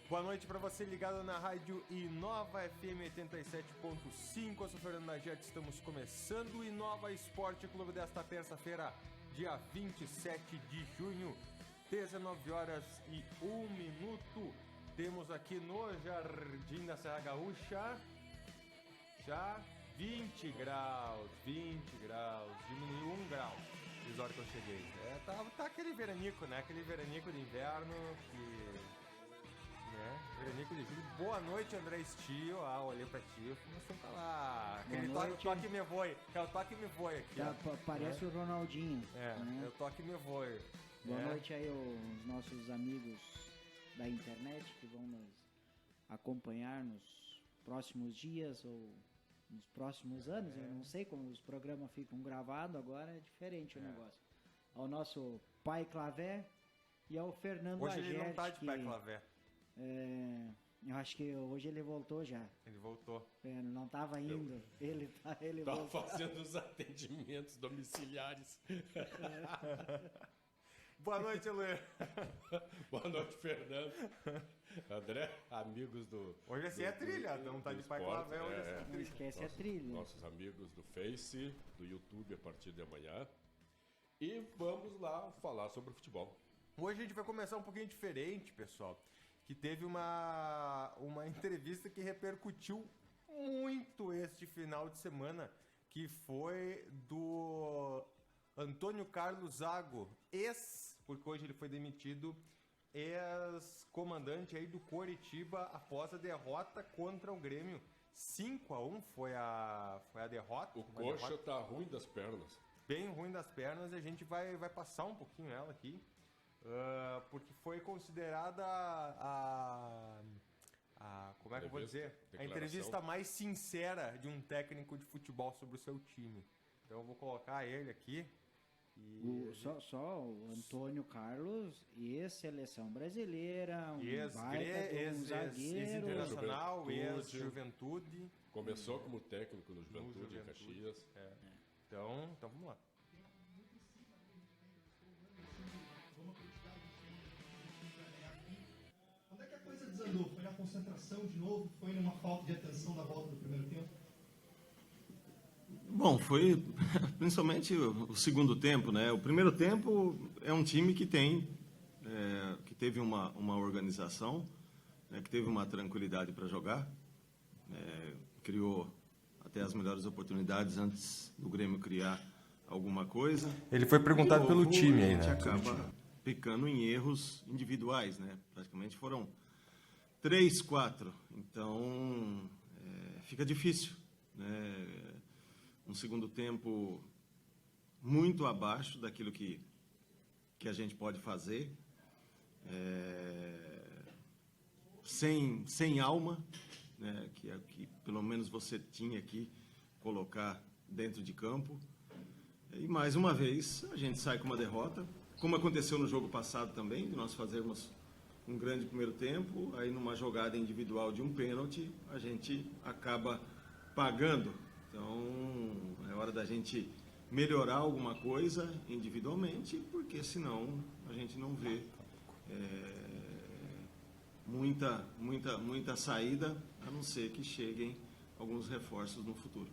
Boa noite para você ligado na rádio Inova FM 87.5. Eu sou Fernando Naget, estamos começando o Inova Esporte Clube desta terça-feira, dia 27 de junho, 19 horas e 1 minuto. Temos aqui no Jardim da Serra Gaúcha já 20 graus, diminuiu 1 grau desde a hora que eu cheguei. Tá aquele veranico, né? Aquele veranico de inverno que... Veranico de julho. Boa noite, André Stio. Olhei pra ti, você tá lá. Aquele toque me voe. É o toque me voe aqui. Parece o Ronaldinho. É o toque me voe. Boa noite aí os nossos amigos da internet que vão nos acompanhar nos próximos dias ou nos próximos anos. Eu não sei como os programas ficam gravados, agora é diferente o negócio. Ao nosso pai Clavé e ao Fernando Hoje Agerte, ele não tá de pai Clavé. Eu acho que hoje ele voltou já. Ele voltou. Não estava indo. Ele tava voltou. fazendo os atendimentos domiciliares. Boa noite, Luê. Boa noite, Fernando. André, amigos do... Hoje assim é trilha, não tá de pai Clavé, hoje assim é Não trilha. esquece a trilha. Nossos amigos do Face, do YouTube a partir de amanhã. E vamos lá falar sobre o futebol. Hoje a gente vai começar um pouquinho diferente, pessoal. Que teve uma entrevista que repercutiu muito este final de semana, que foi do Antônio Carlos Zago, porque hoje ele foi demitido, ex-comandante aí do Coritiba após a derrota contra o Grêmio. 5-1 foi a derrota. O Coxa tá ruim das pernas. Bem ruim das pernas, e a gente vai passar um pouquinho ela aqui. Porque foi considerada como é que eu vou dizer? A entrevista mais sincera de um técnico de futebol sobre o seu time. Então eu vou colocar ele aqui. Só o Antônio Carlos, ex-seleção brasileira, zagueiro. Ex-internacional, ex-juventude. Começou como técnico no Juventude em Caxias. Então vamos lá. Onde é que a coisa desandou? Foi na concentração de novo? Foi numa falta de atenção na volta do primeiro tempo? Bom, foi principalmente o segundo tempo, né? O primeiro tempo é um time que que teve uma organização, né? Que teve uma tranquilidade para jogar, criou até as melhores oportunidades antes do Grêmio criar alguma coisa. Ele foi perguntado pelo time aí, né? A gente acaba pecando em erros individuais, né? Praticamente foram 3, 4. Então, fica difícil, né? Um segundo tempo muito abaixo daquilo que a gente pode fazer. Sem alma, né? Que pelo menos você tinha que colocar dentro de campo. E mais uma vez, a gente sai com uma derrota. Como aconteceu no jogo passado também, de nós fazermos um grande primeiro tempo, aí numa jogada individual de um pênalti, a gente acaba pagando. Então, é hora da gente melhorar alguma coisa individualmente, porque senão a gente não vê muita saída, a não ser que cheguem alguns reforços no futuro.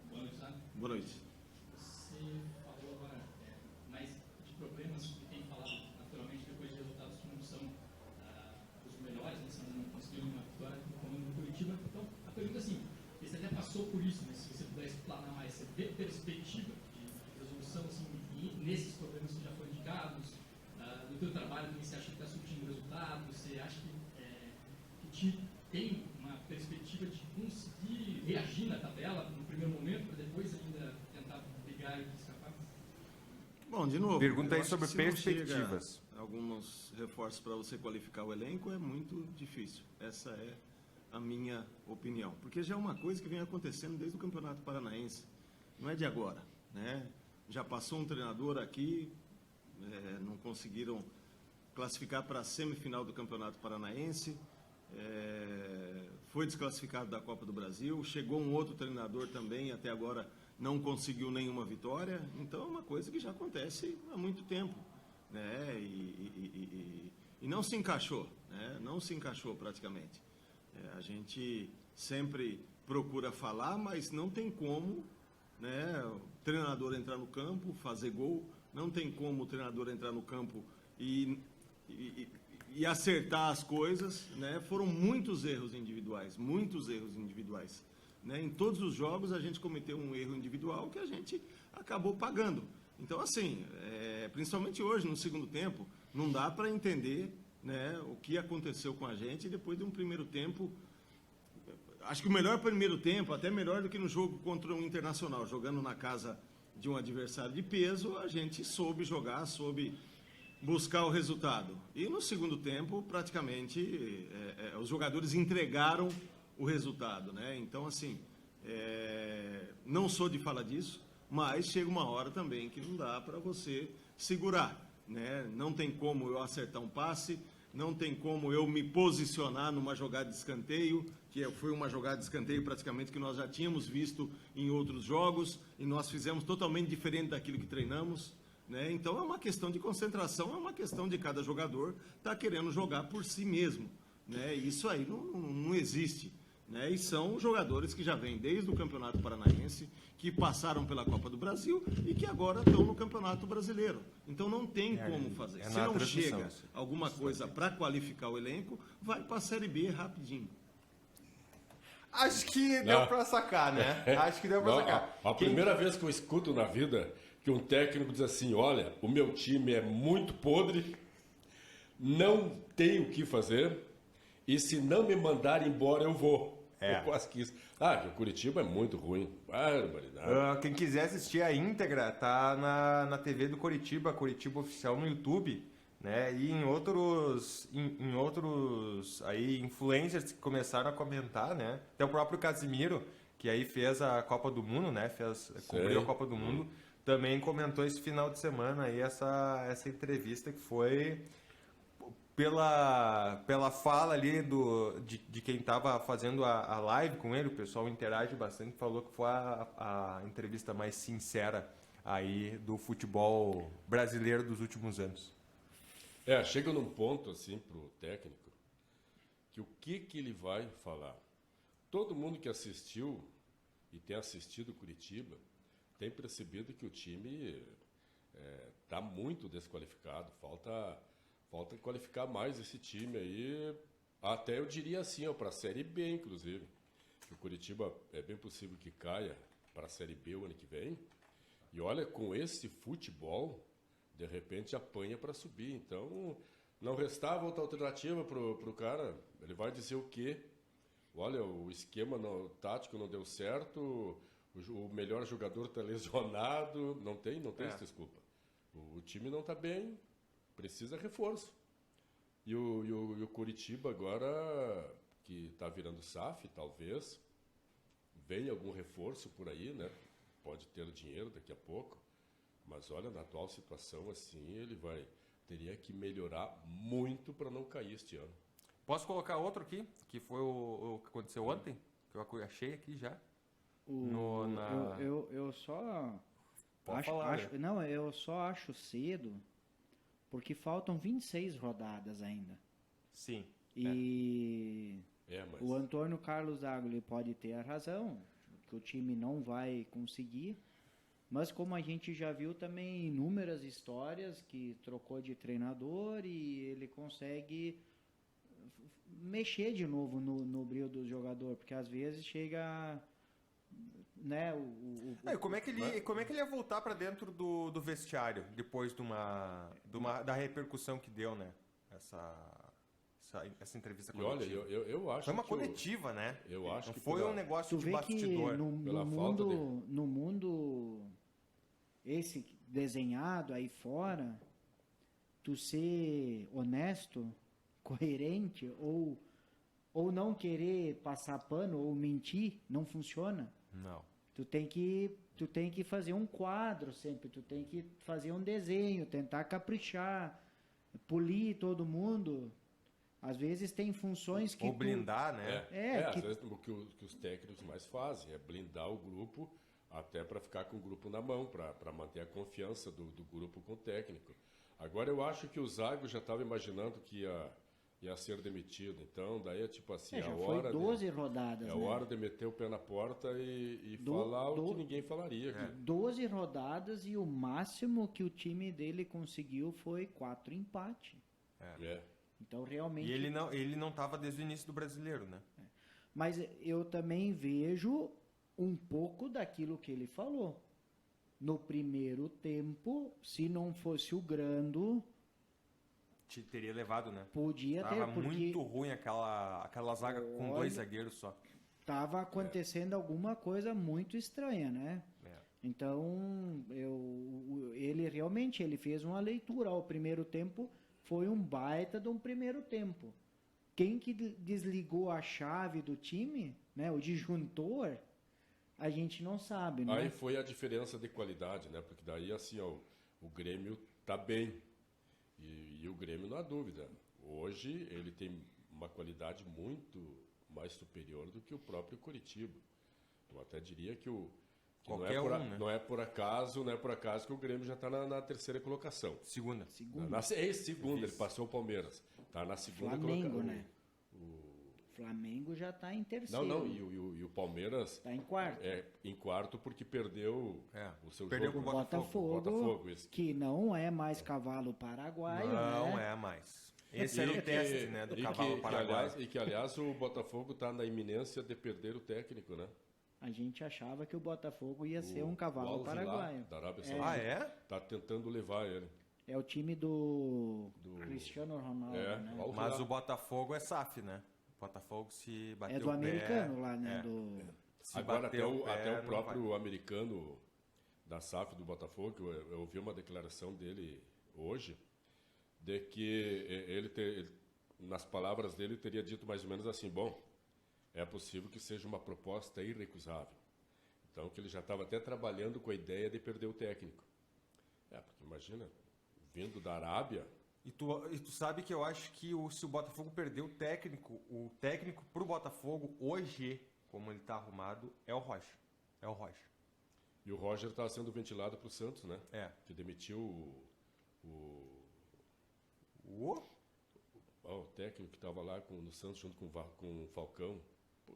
Boa noite, Sábio. Boa noite. Você falou agora mais de problemas que tem falado naturalmente depois de resultados que não são os melhores, né? Você não conseguiu uma vitória no comando do Curitiba. Então, a pergunta é assim, você até passou por isso, né? Se você puder explanar mais, você vê perspectiva de resolução assim, nesses problemas que já foram indicados, do teu trabalho também você acha que está surtindo resultados, você acha que tem uma perspectiva de conseguir reagir na tabela no primeiro momento, para depois ainda tentar brigar e escapar? Bom, de novo, pergunta aí sobre perspectivas. Alguns reforços para você qualificar o elenco é muito difícil. Essa é a minha opinião. Porque já é uma coisa que vem acontecendo desde o Campeonato Paranaense. Não é de agora, né? Já passou um treinador aqui, não conseguiram classificar para a semifinal do Campeonato Paranaense, foi desclassificado da Copa do Brasil, chegou um outro treinador também, até agora não conseguiu nenhuma vitória. Então é uma coisa que já acontece há muito tempo, né? E não se encaixou, né? não se encaixou praticamente. A gente sempre procura falar, mas não tem como, né, o treinador entrar no campo, fazer gol, não tem como o treinador entrar no campo e acertar as coisas, né? Foram muitos erros individuais, né? Em todos os jogos a gente cometeu um erro individual que a gente acabou pagando. Então, assim, principalmente hoje, no segundo tempo, não dá para entender, né, o que aconteceu com a gente depois de um primeiro tempo. Acho que o melhor primeiro tempo, até melhor do que no jogo contra o Internacional, jogando na casa de um adversário de peso, a gente soube jogar, soube buscar o resultado. E no segundo tempo, praticamente, os jogadores entregaram o resultado, né? Então, assim, não sou de falar disso, mas chega uma hora também que não dá para você segurar, né? Não tem como eu acertar um passe, não tem como eu me posicionar numa jogada de escanteio, que foi uma jogada de escanteio praticamente que nós já tínhamos visto em outros jogos, e nós fizemos totalmente diferente daquilo que treinamos, né? Então é uma questão de concentração, é uma questão de cada jogador estar querendo jogar por si mesmo, né? Isso aí não existe, né? E são jogadores que já vêm desde o Campeonato Paranaense, que passaram pela Copa do Brasil e que agora estão no Campeonato Brasileiro. Então não tem como fazer. Se não chega alguma coisa para qualificar o elenco, vai para a Série B rapidinho. Acho que deu pra sacar, né? Acho que deu pra sacar. A primeira vez que eu escuto na vida que um técnico diz assim, olha, o meu time é muito podre, não tenho o que fazer, e se não me mandar embora, eu vou. Eu quase quis. Que o Curitiba é muito ruim. Barbaridade. Quem quiser assistir a íntegra, tá na TV do Curitiba Oficial no YouTube, né? E em outros aí influencers que começaram a comentar, né? Até o próprio Casimiro, que aí fez a Copa do Mundo, né? Cobriu a Copa do Mundo, também comentou esse final de semana aí essa entrevista que foi pela fala ali de quem estava fazendo a live com ele. O pessoal interage bastante, falou que foi a entrevista mais sincera aí do futebol brasileiro dos últimos anos. Chega num ponto assim pro técnico que o que ele vai falar. Todo mundo que assistiu e tem assistido Curitiba tem percebido que o time está muito desqualificado. Falta qualificar mais esse time aí, até eu diria assim, para a Série B, inclusive. Que o Curitiba é bem possível que caia para a Série B o ano que vem. E olha, com esse futebol, de repente apanha para subir. Então, não restava outra alternativa pro cara. Ele vai dizer o quê? Olha, o esquema tático não deu certo, o melhor jogador está lesionado. Não tem essa desculpa. O time não está bem. Precisa reforço. E o Curitiba agora, que está virando SAF, talvez, venha algum reforço por aí, né? Pode ter dinheiro daqui a pouco. Mas olha, na atual situação, assim, teria que melhorar muito para não cair este ano. Posso colocar outro aqui, que foi o que aconteceu ontem? Que eu achei aqui já. Eu só eu só acho cedo, porque faltam 26 rodadas ainda. Sim. E mas... o Antônio Carlos Agli pode ter a razão, que o time não vai conseguir, mas como a gente já viu também inúmeras histórias que trocou de treinador e ele consegue mexer de novo no brilho do jogador, porque às vezes chega... Né, como é que ele ia voltar para dentro do vestiário depois da repercussão que deu, né? Essa entrevista coletiva. E olha, eu acho foi uma que coletiva, né? Eu acho não que foi um negócio de bastidor. No mundo esse desenhado aí fora, tu ser honesto, coerente ou não querer passar pano ou mentir não funciona. Não. Tu tem que fazer um quadro sempre, tu tem que fazer um desenho, tentar caprichar, polir todo mundo. Às vezes tem funções que... Ou blindar, né? Às vezes o que os técnicos mais fazem é blindar o grupo, até para ficar com o grupo na mão, para manter a confiança do grupo com o técnico. Agora eu acho que o Zago já estava imaginando que ia ia ser demitido. Então, daí é tipo assim, Já a foi hora 12 rodadas, é a né? hora de meter o pé na porta e falar o que ninguém falaria. aqui. 12 rodadas e o máximo que o time dele conseguiu foi 4 empates. É. Então, realmente... E ele não estava desde o início do Brasileiro, né? Mas eu também vejo um pouco daquilo que ele falou. No primeiro tempo, se não fosse o Grando, Te teria levado, né? podia ter, Tava porque muito ruim aquela zaga com 2 zagueiros só. estava acontecendo alguma coisa muito estranha, né? É. Então, ele realmente ele fez uma leitura. O primeiro tempo foi um baita de um primeiro tempo. Quem que desligou a chave do time, né? O disjuntor, a gente não sabe, né? Aí foi a diferença de qualidade, né? Porque daí, assim, ó, o Grêmio tá bem. E o Grêmio, não há dúvida. Hoje, ele tem uma qualidade muito mais superior do que o próprio Coritiba. Eu até diria que não é por acaso que o Grêmio já está na terceira colocação. Segunda. Segunda, ele passou o Palmeiras. Está na segunda Flamengo, colocação. né? Flamengo já está em terceiro. Não, e o Palmeiras Está em quarto. em quarto porque perdeu o seu Perdeu jogo. pro Botafogo, esse. que não é mais cavalo paraguaio, Não né? é mais. Esse era o teste, né, do cavalo paraguaio. Que, aliás, o Botafogo está na iminência de perder o técnico, né? A gente achava que o Botafogo ia ser um cavalo Al-Hilal, paraguaio. da Arábia É. Saudita. Ah, é? Tá tentando levar ele. É o time do Cristiano Ronaldo, né? Al-Hilal. Mas o Botafogo é SAF, né? O Botafogo se bateu É do o pé, americano lá, né? se Agora, bateu o pé, até o não próprio americano da SAF do Botafogo, eu ouvi uma declaração dele hoje, de que nas palavras dele, teria dito mais ou menos assim, bom, é possível que seja uma proposta irrecusável. Então, que ele já estava até trabalhando com a ideia de perder o técnico. Porque imagina, vindo da Arábia... E tu sabe que eu acho que se o Botafogo perder o técnico pro Botafogo, hoje, como ele tá arrumado, é o Roger. É o Roger. E o Roger estava sendo ventilado pro Santos, né? Que demitiu o técnico que estava lá no Santos junto com o Falcão.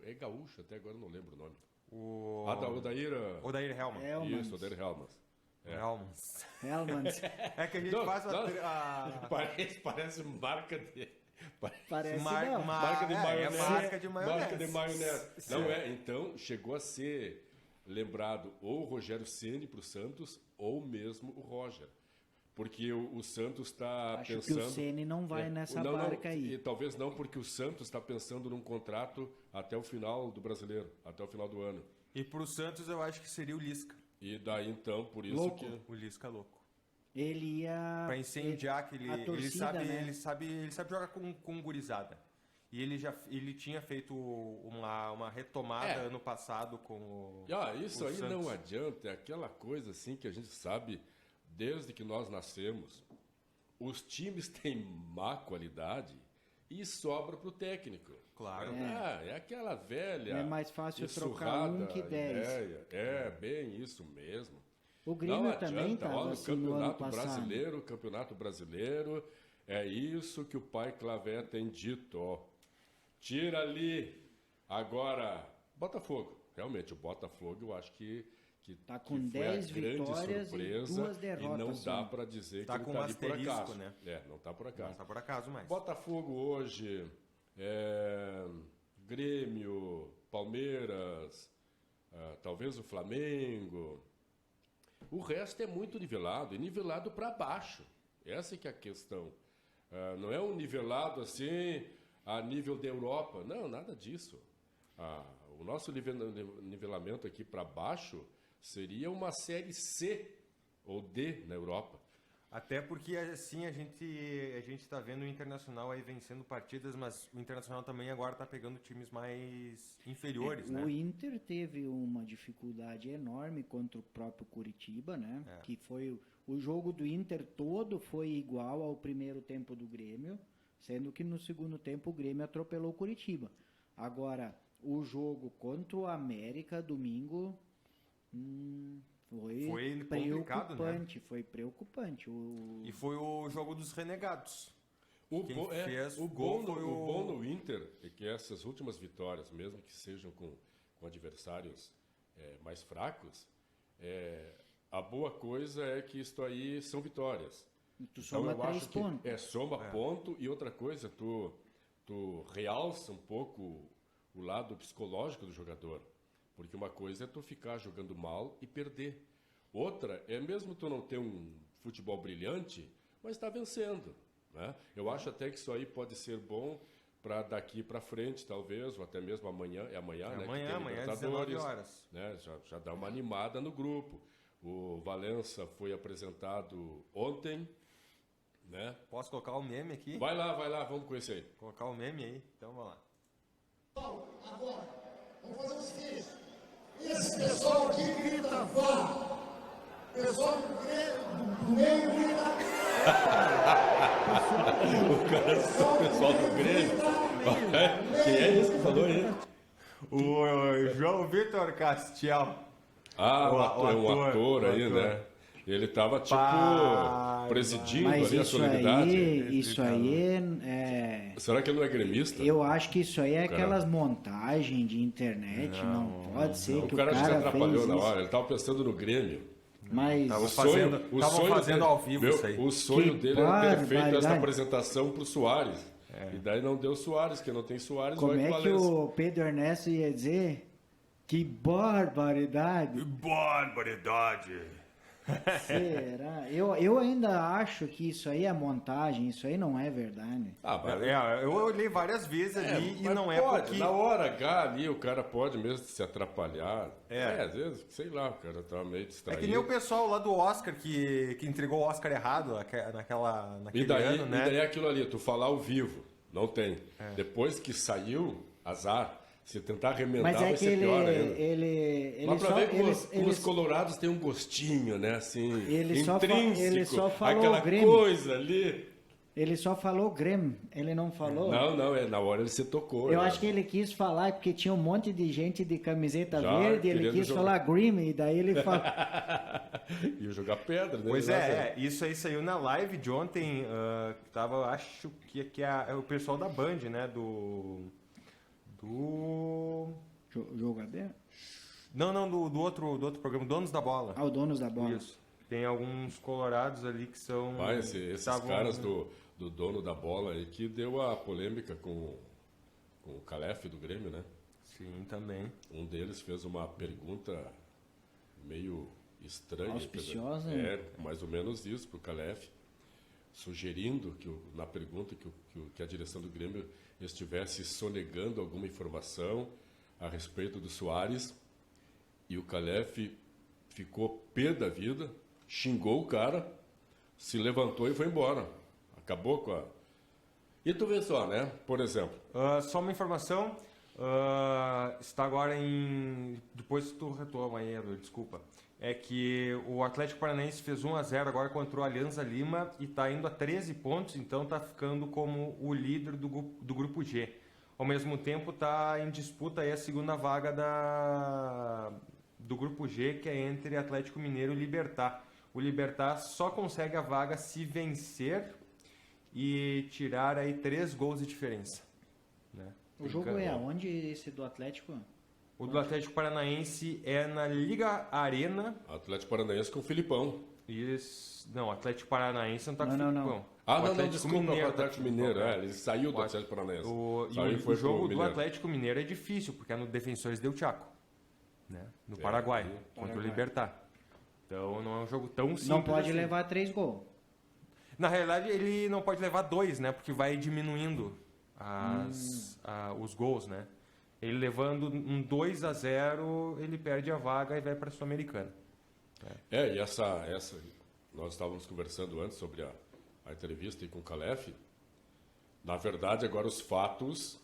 É gaúcho, até agora não lembro o nome. O Odair Hellman. Isso, Odair Hellman. Hellmans. É que a gente faz Parece marca de... Parece marca de maionese. Marca de maionese. Marca de maionese. Não é, então chegou a ser lembrado ou o Rogério Ceni para o Santos ou mesmo o Roger. Porque o Santos está pensando... Acho que o Ceni não vai nessa barca aí. E talvez não, porque o Santos está pensando num contrato até o final do Brasileiro, até o final do ano. E pro Santos eu acho que seria o Lisca. E daí então, por isso Louco. que... O Lisca louco. Ele ia... Pra incendiar, que torcida, né? ele sabe jogar com gurizada. E ele tinha feito uma retomada ano passado com o isso o aí Santos. não adianta, é aquela coisa assim que a gente sabe desde que nós nascemos. Os times têm má qualidade e sobra pro técnico. Claro. É aquela velha... É mais fácil trocar um que 10. Ideia. É, bem isso mesmo. O Grêmio também estava assim no ano passado. Campeonato Brasileiro, é isso que o pai Clavé tem dito, ó. Tira ali. Agora, Botafogo. Realmente, o Botafogo eu acho que tá com que foi 10 a grande vitórias surpresa e 2 derrotas. e não só. dá para dizer Tá que com ele um tá ali por asterisco, acaso. né? Não tá por acaso. Não tá por acaso mais. Botafogo hoje, Grêmio, Palmeiras, talvez o Flamengo. O resto é muito nivelado, e nivelado para baixo. Essa é que é a questão. Não é um nivelado assim a nível da Europa. Não, nada disso. O nosso nivelamento aqui para baixo seria uma série C ou D na Europa. Até porque assim a gente tá vendo o Internacional aí vencendo partidas, mas o Internacional também agora tá pegando times mais inferiores, né? O Inter teve uma dificuldade enorme contra o próprio Curitiba, né? Que foi o jogo do Inter todo foi igual ao primeiro tempo do Grêmio, sendo que no segundo tempo o Grêmio atropelou o Curitiba. Agora, o jogo contra o América domingo foi complicado, preocupante, né? foi preocupante. E foi o jogo dos renegados. Quem fez o o gol bom, foi o bom no Inter é que essas últimas vitórias, mesmo que sejam com adversários mais fracos, a boa coisa é que isto aí são vitórias. Tu soma eu 3 acho que pontos. soma ponto, e outra coisa, tu realça um pouco o lado psicológico do jogador. Porque uma coisa é tu ficar jogando mal e perder. Outra é mesmo tu não ter um futebol brilhante, mas está vencendo. Né? Eu acho até que isso aí pode ser bom para daqui para frente, talvez, ou até mesmo amanhã. É amanhã, né? Amanhã, às 19 horas. Né? Já dá uma animada no grupo. O Valença foi apresentado ontem. Né? Posso colocar o meme aqui? Vai lá, vamos com esse aí. Colocar o meme aí, então vamos lá. Agora, vamos fazer o seguinte. Esse pessoal aqui grita vá. O pessoal do meio grita. O pessoal do Grêmio. Quem é esse que falou aí? O João Vitor Castiel. Um ator aí, né? Ele estava, tipo, presidindo Mas ali a solenidade. isso aí é... Será que ele não é gremista? Eu acho que isso aí é aquelas montagens de internet. Não pode ser que O cara já se atrapalhou fez na isso. hora. Ele estava pensando no Grêmio. Mas Estavam fazendo dele, ao vivo isso aí. O sonho Que dele era ter feito barbaridade. essa apresentação pro Soares. E daí não deu Soares, que não tem Soares. como vai é pro que Valença. o Pedro Ernesto ia dizer? Que barbaridade! Barbaridade! Será? Eu ainda acho que isso aí é montagem, isso aí não é verdade. Eu olhei várias vezes ali e mas não é pode, porque... na hora H ali, o cara pode mesmo se atrapalhar. Às vezes, sei lá, o cara tá meio É distraído. que nem o pessoal lá do Oscar que entregou o Oscar errado naquele ano, né? E daí aquilo ali, tu falar ao vivo, não tem. Depois que saiu, azar. Se tentar remendar, Mas é vai que ser pior ainda. ele Mas pra só... ver como os colorados têm um gostinho, né? Assim, Ele intrínseco. só falou aquela Grêmio. coisa ali. Ele só falou Grêmio, ele não falou... Não, na hora ele se tocou. Eu né? acho que ele quis falar, porque tinha um monte de gente de camiseta Já verde, ele querendo quis jogar. falar Grêmio, e daí ele falou... Ia jogar pedra, né? Pois isso aí saiu na live de ontem, tava, acho que é o pessoal da Band, né? Do... Jogador? Não, do outro programa, Donos da Bola. Ah, o Donos da Bola. Isso. Tem alguns colorados ali que são... Esses caras do dono da bola aí que deu a polêmica com o Calef do Grêmio, né? Sim, também. Um deles fez uma pergunta meio estranha. Auspiciosa. Mais ou menos isso pro Calef, sugerindo na pergunta que a direção do Grêmio estivesse sonegando alguma informação a respeito do Soares, e o Calef ficou pé da vida, xingou o cara, se levantou e foi embora. Acabou com a... E tu vê só, né? Por exemplo... Só uma informação, está agora em... Depois tu retoma aí, Edu, desculpa. É que o Atlético Paranaense fez 1-0 agora contra o Alianza Lima e está indo a 13 pontos, então está ficando como o líder do Grupo G. Ao mesmo tempo está em disputa aí a segunda vaga do Grupo G, que é entre Atlético Mineiro e Libertad. O Libertad só consegue a vaga se vencer e tirar aí 3 gols de diferença. Né? O jogo é aonde, esse do Atlético? O do Atlético Paranaense é na Liga Arena. Atlético Paranaense com o Filipão. Não, Atlético Paranaense não está com o Filipão. Desculpa, o Atlético Mineiro. Ele saiu do Atlético Paranaense. O jogo do Atlético Mineiro é difícil, porque é no Defensores del Chaco, né? No Paraguai, contra o Libertad. Então não é um jogo tão simples. Não pode assim. levar 3 gols. Na realidade, ele não pode levar 2, né? Porque vai diminuindo os gols, né? Ele levando um 2-0, ele perde a vaga e vai para a Sul-Americana. E essa nós estávamos conversando antes sobre a entrevista aí com o Calef. Na verdade, agora os fatos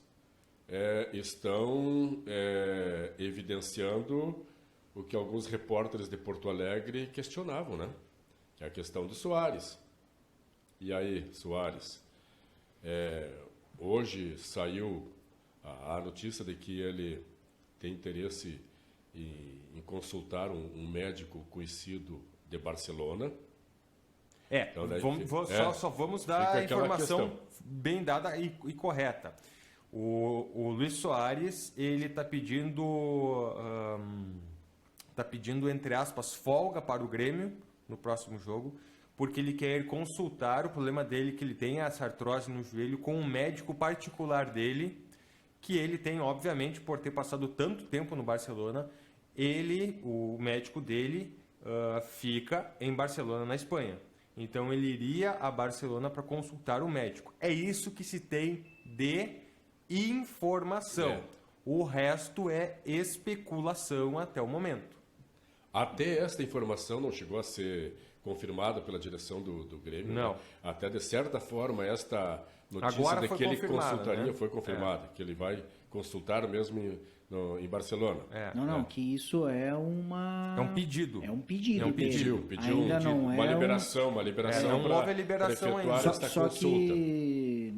estão evidenciando o que alguns repórteres de Porto Alegre questionavam, né? Que é a questão do Soares. E aí, Soares, hoje saiu a notícia de que ele tem interesse em consultar um médico conhecido de Barcelona. Só vamos dar a informação. bem dada e correta. O Luis Soares, ele está pedindo, entre aspas, folga para o Grêmio no próximo jogo, porque ele quer consultar o problema dele, que ele tem essa artrose no joelho, com um médico particular dele, que ele tem, obviamente, por ter passado tanto tempo no Barcelona, o médico dele fica em Barcelona, na Espanha. Então ele iria a Barcelona para consultar o médico. É isso que se tem de informação. O resto é especulação até o momento. Até esta informação não chegou a ser confirmada pela direção do Grêmio. Não. Né? Até de certa forma esta notícia Agora de que ele consultaria, né? foi confirmada, que ele vai consultar mesmo em Barcelona. Não, que isso é uma... É um pedido. É um pedido. Pediu ainda não é uma liberação não houve a liberação ainda. Só que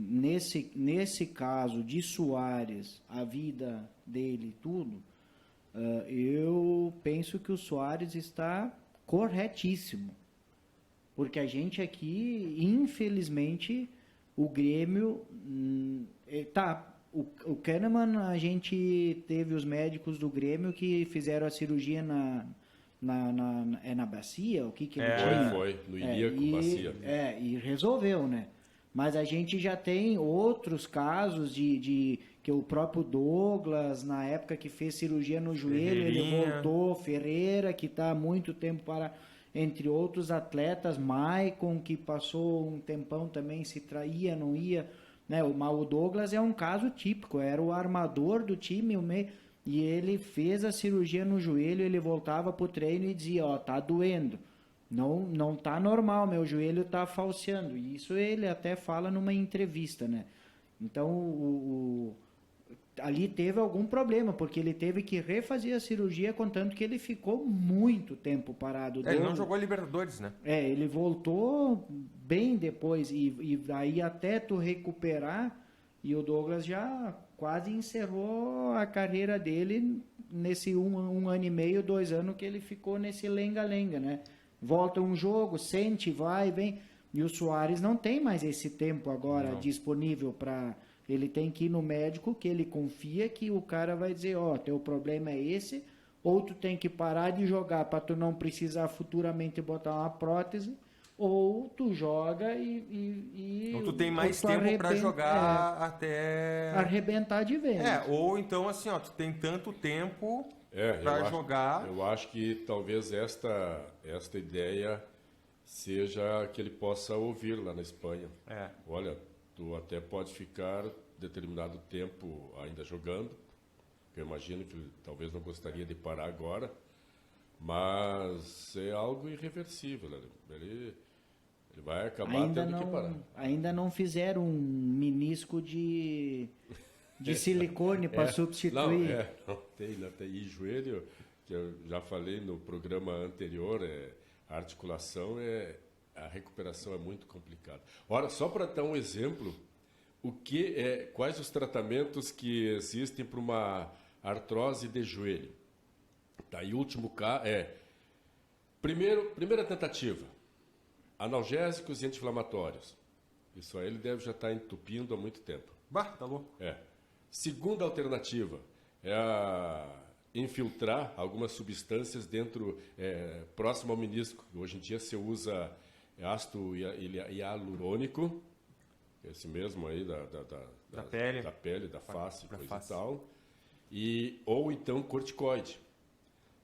nesse caso de Soares, a vida dele e tudo, eu penso que o Soares está corretíssimo. Porque a gente aqui, infelizmente, o Grêmio... O Kahneman, a gente teve os médicos do Grêmio que fizeram a cirurgia na bacia, o que ele tinha? Foi, no ilíaco, bacia. E resolveu, né? Mas a gente já tem outros casos de que o próprio Douglas, na época que fez cirurgia no joelho, ele voltou, Ferreira, que está há muito tempo para... Entre outros atletas, Maicon, que passou um tempão também, se traía, não ia... Né? O Douglas é um caso típico, era o armador do time, e ele fez a cirurgia no joelho, ele voltava para o treino e dizia, tá doendo, não tá normal, meu joelho tá falseando, e isso ele até fala numa entrevista, né? Então, ali teve algum problema, porque ele teve que refazer a cirurgia, contanto que ele ficou muito tempo parado. Ele não jogou Libertadores, né? Ele voltou bem depois, e aí até tu recuperar, e o Douglas já quase encerrou a carreira dele nesse um ano e meio, 2 anos que ele ficou nesse lenga-lenga, né? Volta um jogo, sente, vai, vem, e o Soares não tem mais esse tempo agora disponível para... Ele tem que ir no médico que ele confia que o cara vai dizer, teu problema é esse, ou tu tem que parar de jogar para tu não precisar futuramente botar uma prótese, ou tu joga ou tu tem mais tempo para jogar até... Arrebentar de vez. Ou então assim, tu tem tanto tempo para jogar... Eu acho que talvez esta ideia seja que ele possa ouvir lá na Espanha. Olha... Tu até pode ficar determinado tempo ainda jogando, eu imagino que talvez não gostaria de parar agora, mas é algo irreversível, né? Ele vai acabar tendo que parar. Ainda não fizeram um menisco de silicone para substituir. Não tem. E joelho, que eu já falei no programa anterior, a articulação a recuperação é muito complicada. Ora, só para dar um exemplo, quais os tratamentos que existem para uma artrose de joelho? E o último caso primeira tentativa, analgésicos e anti-inflamatórios. Isso aí ele deve já estar entupindo há muito tempo. Tá louco. Segunda alternativa é infiltrar algumas substâncias próximo ao menisco. Hoje em dia se usa ácido hialurônico, esse mesmo aí da pele, da face, coisa e tal, ou então corticoide,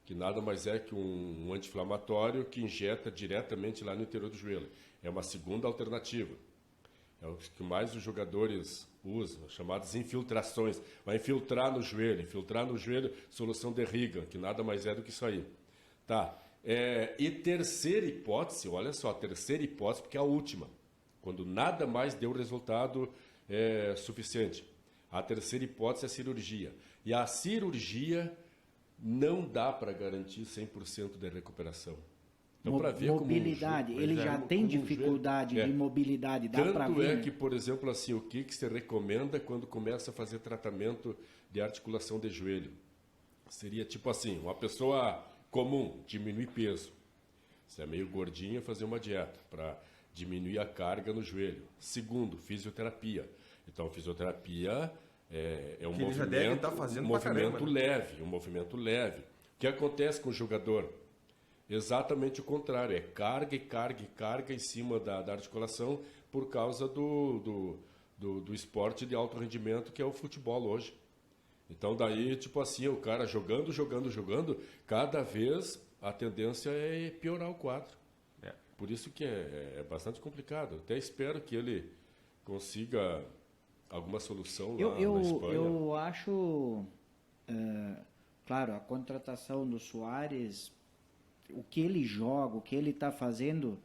que nada mais é que um anti-inflamatório que injeta diretamente lá no interior do joelho. É uma segunda alternativa. É o que mais os jogadores usam, chamadas infiltrações. Vai infiltrar no joelho, solução de Reagan, que nada mais é do que isso aí. E terceira hipótese, olha só, porque é a última, quando nada mais deu resultado suficiente. A terceira hipótese é a cirurgia. E a cirurgia não dá para garantir 100% de recuperação. Então, para ver mobilidade, ele já tem dificuldade de mobilidade, dá para ver. Tanto é que, por exemplo, assim, o que se recomenda quando começa a fazer tratamento de articulação de joelho? Seria tipo assim, uma pessoa comum, diminuir peso. Se é meio gordinha, fazer uma dieta para diminuir a carga no joelho. Segundo, fisioterapia. Então, fisioterapia é um Que ele já deve estar fazendo pra caramba, né? leve, um movimento leve. O que acontece com o jogador? Exatamente o contrário, é carga e carga e carga em cima da articulação por causa do esporte de alto rendimento que é o futebol hoje. Então daí, tipo assim, o cara jogando, cada vez a tendência é piorar o quadro. Por isso que é bastante complicado. Eu até espero que ele consiga alguma solução lá na Espanha. Eu acho, claro, a contratação do Suárez, o que ele joga, o que ele está fazendo,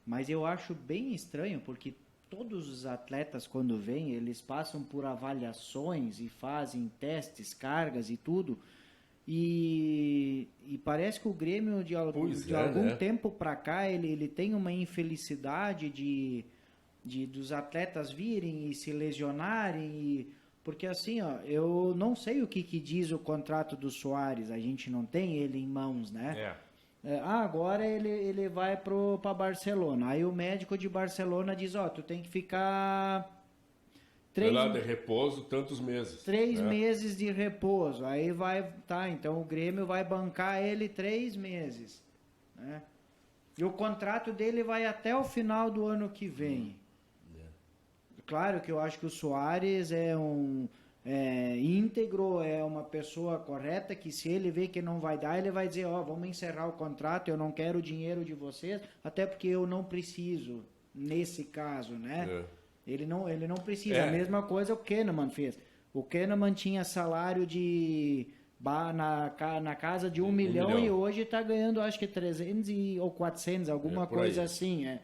mas eu acho bem estranho, porque todos os atletas, quando vêm, eles passam por avaliações e fazem testes, cargas e tudo, e parece que o Grêmio, de algum tempo para cá, ele tem uma infelicidade dos atletas virem e se lesionarem, porque assim, ó, eu não sei o que diz o contrato do Suárez, a gente não tem ele em mãos, né? Agora ele vai para Barcelona. Aí o médico de Barcelona diz, tu tem que ficar de repouso tantos meses. 3 meses de repouso. Aí então o Grêmio vai bancar ele 3 meses, né? E o contrato dele vai até o final do ano que vem. Claro que eu acho que o Suárez é íntegro, é uma pessoa correta, que se ele vê que não vai dar, ele vai dizer, vamos encerrar o contrato, eu não quero o dinheiro de vocês, até porque eu não preciso, nesse caso, né? Ele não precisa. A mesma coisa o Kahneman fez. O Kahneman tinha salário na casa de 1 milhão e hoje está ganhando, acho que 300 ou 400, alguma coisa assim,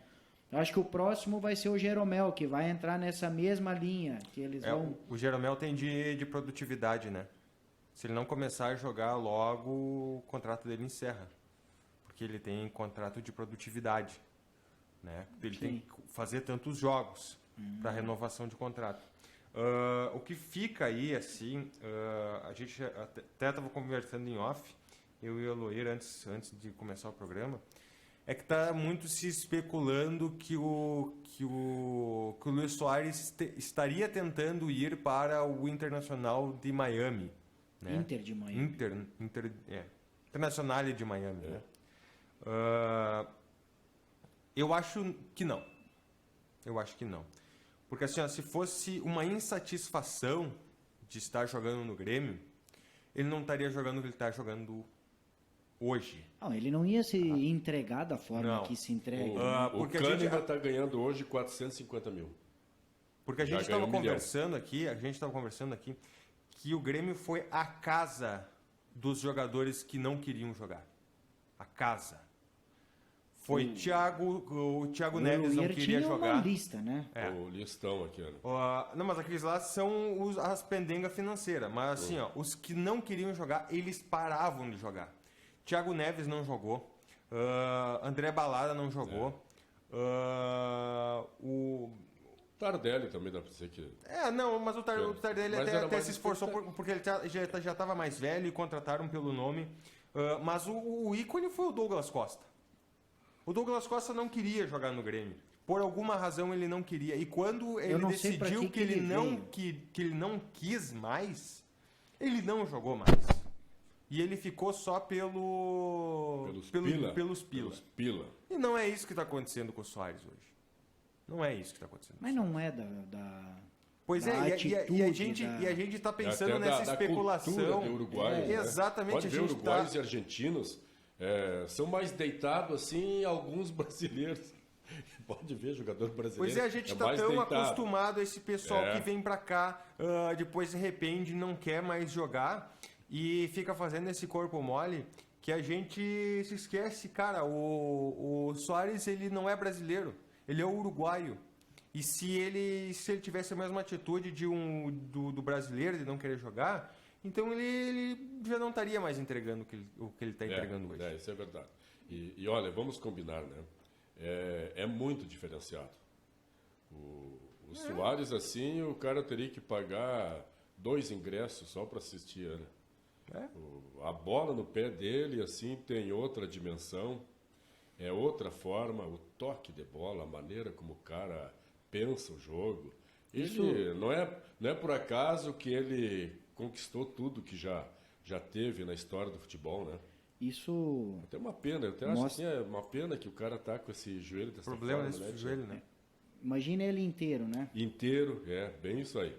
Acho que o próximo vai ser o Jeromel, que vai entrar nessa mesma linha. Que eles vão... O Jeromel tem de produtividade, né? Se ele não começar a jogar logo, o contrato dele encerra. Porque ele tem contrato de produtividade, né? Ele tem que fazer tantos jogos para renovação de contrato. O que fica aí, assim, a gente até estava conversando em off, eu e o Eloir, antes de começar o programa, é que está muito se especulando que o Luis Suárez estaria tentando ir para o Internacional de Miami. Né? Inter de Miami. Internacional de Miami. Né? Eu acho que não. Porque assim, se fosse uma insatisfação de estar jogando no Grêmio, ele não estaria jogando o que ele está jogando hoje. Não, ele não ia se entregar da forma que se entrega. O Kahneman está ganhando hoje 450 mil. Porque a gente estava conversando aqui que o Grêmio foi a casa dos jogadores que não queriam jogar. A casa. Foi o Thiago Neves não queria jogar. Uma lista, né? O listão aqui, né? Não, mas aqueles lá são as pendengas financeiras. Mas assim, os que não queriam jogar, eles paravam de jogar. Thiago Neves não jogou. André Balada não jogou. O Tardelli também dá pra dizer que... mas o Tardelli até se esforçou porque ele já estava mais velho e contrataram pelo nome. Mas o ícone foi o Douglas Costa. O Douglas Costa não queria jogar no Grêmio. Por alguma razão ele não queria. E quando ele decidiu que ele não quis mais, ele não jogou mais. E ele ficou só pelos pila. E não é isso que está acontecendo com o Suárez hoje. Não é isso que está acontecendo. Mas não é Pois e a gente está pensando nessa especulação. Da Uruguai, exatamente. Pode ver, uruguaios e argentinos são mais deitados assim alguns brasileiros. Pode ver, jogador brasileiro. Pois a gente está tão acostumado a esse pessoal que vem para cá, depois se arrepende, não quer mais jogar. E fica fazendo esse corpo mole que a gente se esquece, cara, o Suárez, ele não é brasileiro, ele é uruguaio. E se ele tivesse a mesma atitude do brasileiro de não querer jogar, então ele já não estaria mais entregando o que ele está entregando hoje. Isso é verdade. E olha, vamos combinar, né? É muito diferenciado. O Suárez, assim, o cara teria que pagar 2 ingressos só para assistir, né? A bola no pé dele, assim, tem outra dimensão. é outra forma, o toque de bola, a maneira como o cara pensa o jogo. Ele não é por acaso que ele conquistou tudo que já teve na história do futebol, né? Isso Até uma pena, eu até acho assim, é uma pena que o cara tá com esse joelho dessa Problema forma, desse joelho, né? imagina ele inteiro, né? Inteiro, bem isso aí.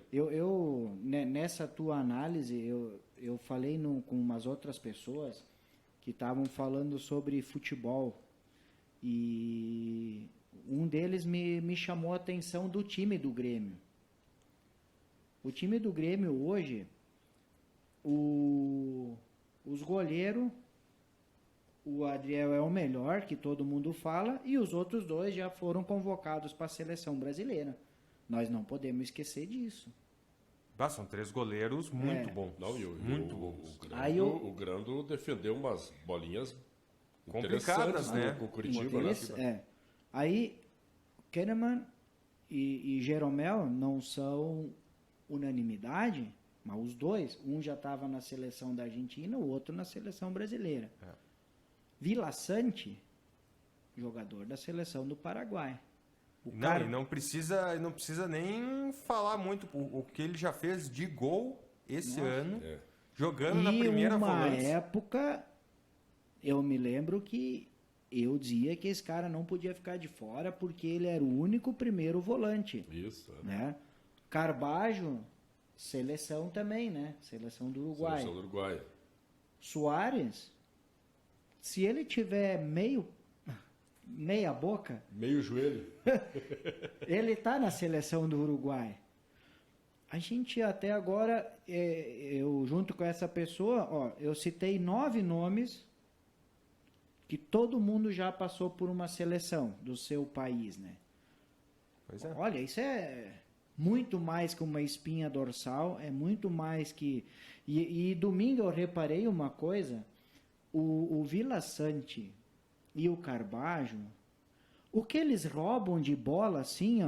Nessa tua análise, eu falei com umas outras pessoas que estavam falando sobre futebol e um deles me chamou a atenção do time do Grêmio. O time do Grêmio hoje, os goleiros, o Adriel é o melhor, que todo mundo fala, e os outros dois já foram convocados para a seleção brasileira. Nós não podemos esquecer disso. São 3 goleiros muito bons. Não, muito bons. O Grando defendeu umas bolinhas Complicadas, né? Com o Curitiba, né? Aí, Kahneman e Jeromel não são unanimidade, mas os dois, um já estava na seleção da Argentina, o outro na seleção brasileira. Vila Sante, jogador da seleção do Paraguai. E não precisa nem falar muito o que ele já fez de gol esse ano, jogando na primeira volante. Uma época, eu me lembro que eu dizia que esse cara não podia ficar de fora porque ele era o único primeiro volante. Isso. Né? Carbajo, seleção também, né? Seleção do Uruguai. Seleção do Uruguai. Soares, se ele tiver meia boca, meio joelho, ele tá na seleção do Uruguai. A gente até agora, eu junto com essa pessoa, eu citei 9 nomes que todo mundo já passou por uma seleção do seu país, né? Pois é. Olha, isso é muito mais que uma espinha dorsal, é muito mais que... E domingo eu reparei uma coisa, o Vila Sante e o Carbajo, o que eles roubam de bola assim,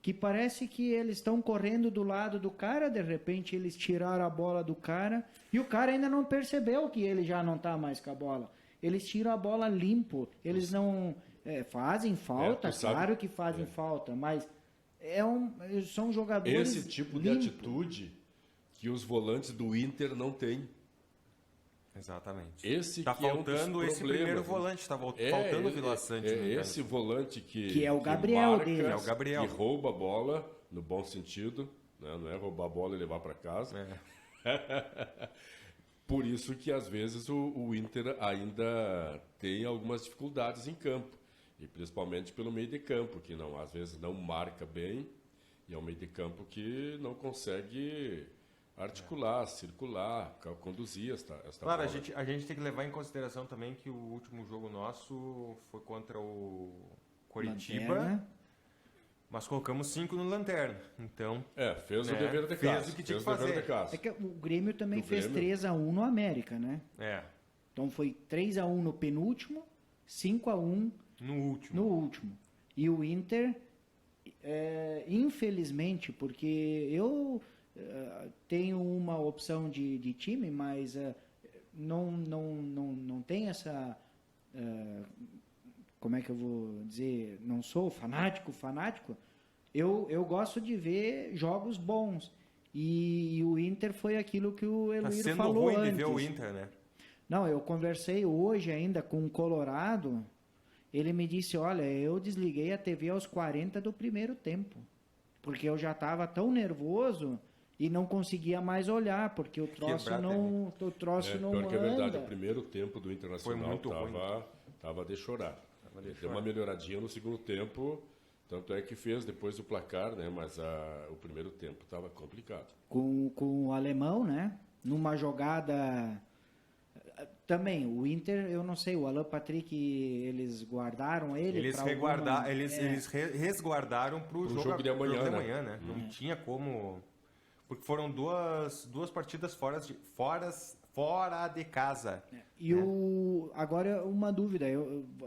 que parece que eles estão correndo do lado do cara, de repente eles tiraram a bola do cara e o cara ainda não percebeu que ele já não está mais com a bola. Eles tiram a bola limpo, eles não fazem falta, claro que fazem falta, mas são jogadores esse tipo de atitude que os volantes do Inter não têm. Exatamente. Esse tá que faltando é um dos esse primeiro problemas, volante, está faltando o Vila Sante. Esse volante que é o Gabriel marca, dele. É o Gabriel. Que rouba a bola, no bom sentido, né? Não é roubar a bola e levar para casa. Por isso que às vezes o Inter ainda tem algumas dificuldades em campo. E principalmente pelo meio de campo, que às vezes não marca bem. E é um meio de campo que não consegue articular, circular, conduzir esta claro, bola. a gente tem que levar em consideração também que o último jogo nosso foi contra o Coritiba, Lanterna. Mas colocamos 5 no Lanterna. Então, fez o dever de casa. Fez o que tinha que fazer. É que o Grêmio também fez 3-1 no América, né? Então foi 3-1 no penúltimo, 5-1 no último. E o Inter, infelizmente, porque eu tenho uma opção de time, mas não tem essa... como é que eu vou dizer? Não sou fanático. Eu gosto de ver jogos bons. E o Inter foi aquilo que o Eloíro falou antes. Tá sendo ruim de ver o Inter, né? Não, eu conversei hoje ainda com o Colorado. Ele me disse, olha, eu desliguei a TV aos 40 do primeiro tempo. Porque eu já estava tão nervoso e não conseguia mais olhar, porque o troço não pior que é verdade, o primeiro tempo do Internacional estava de chorar. Deu uma melhoradinha no segundo tempo, tanto é que fez depois do placar, né? Mas o primeiro tempo estava complicado. Com o alemão, né? Numa jogada... Também, o Inter, eu não sei, o Alan Patrick, eles guardaram ele? Eles resguardaram para o jogo de amanhã, né? Não tinha como... Porque foram duas partidas fora de casa. E agora uma dúvida,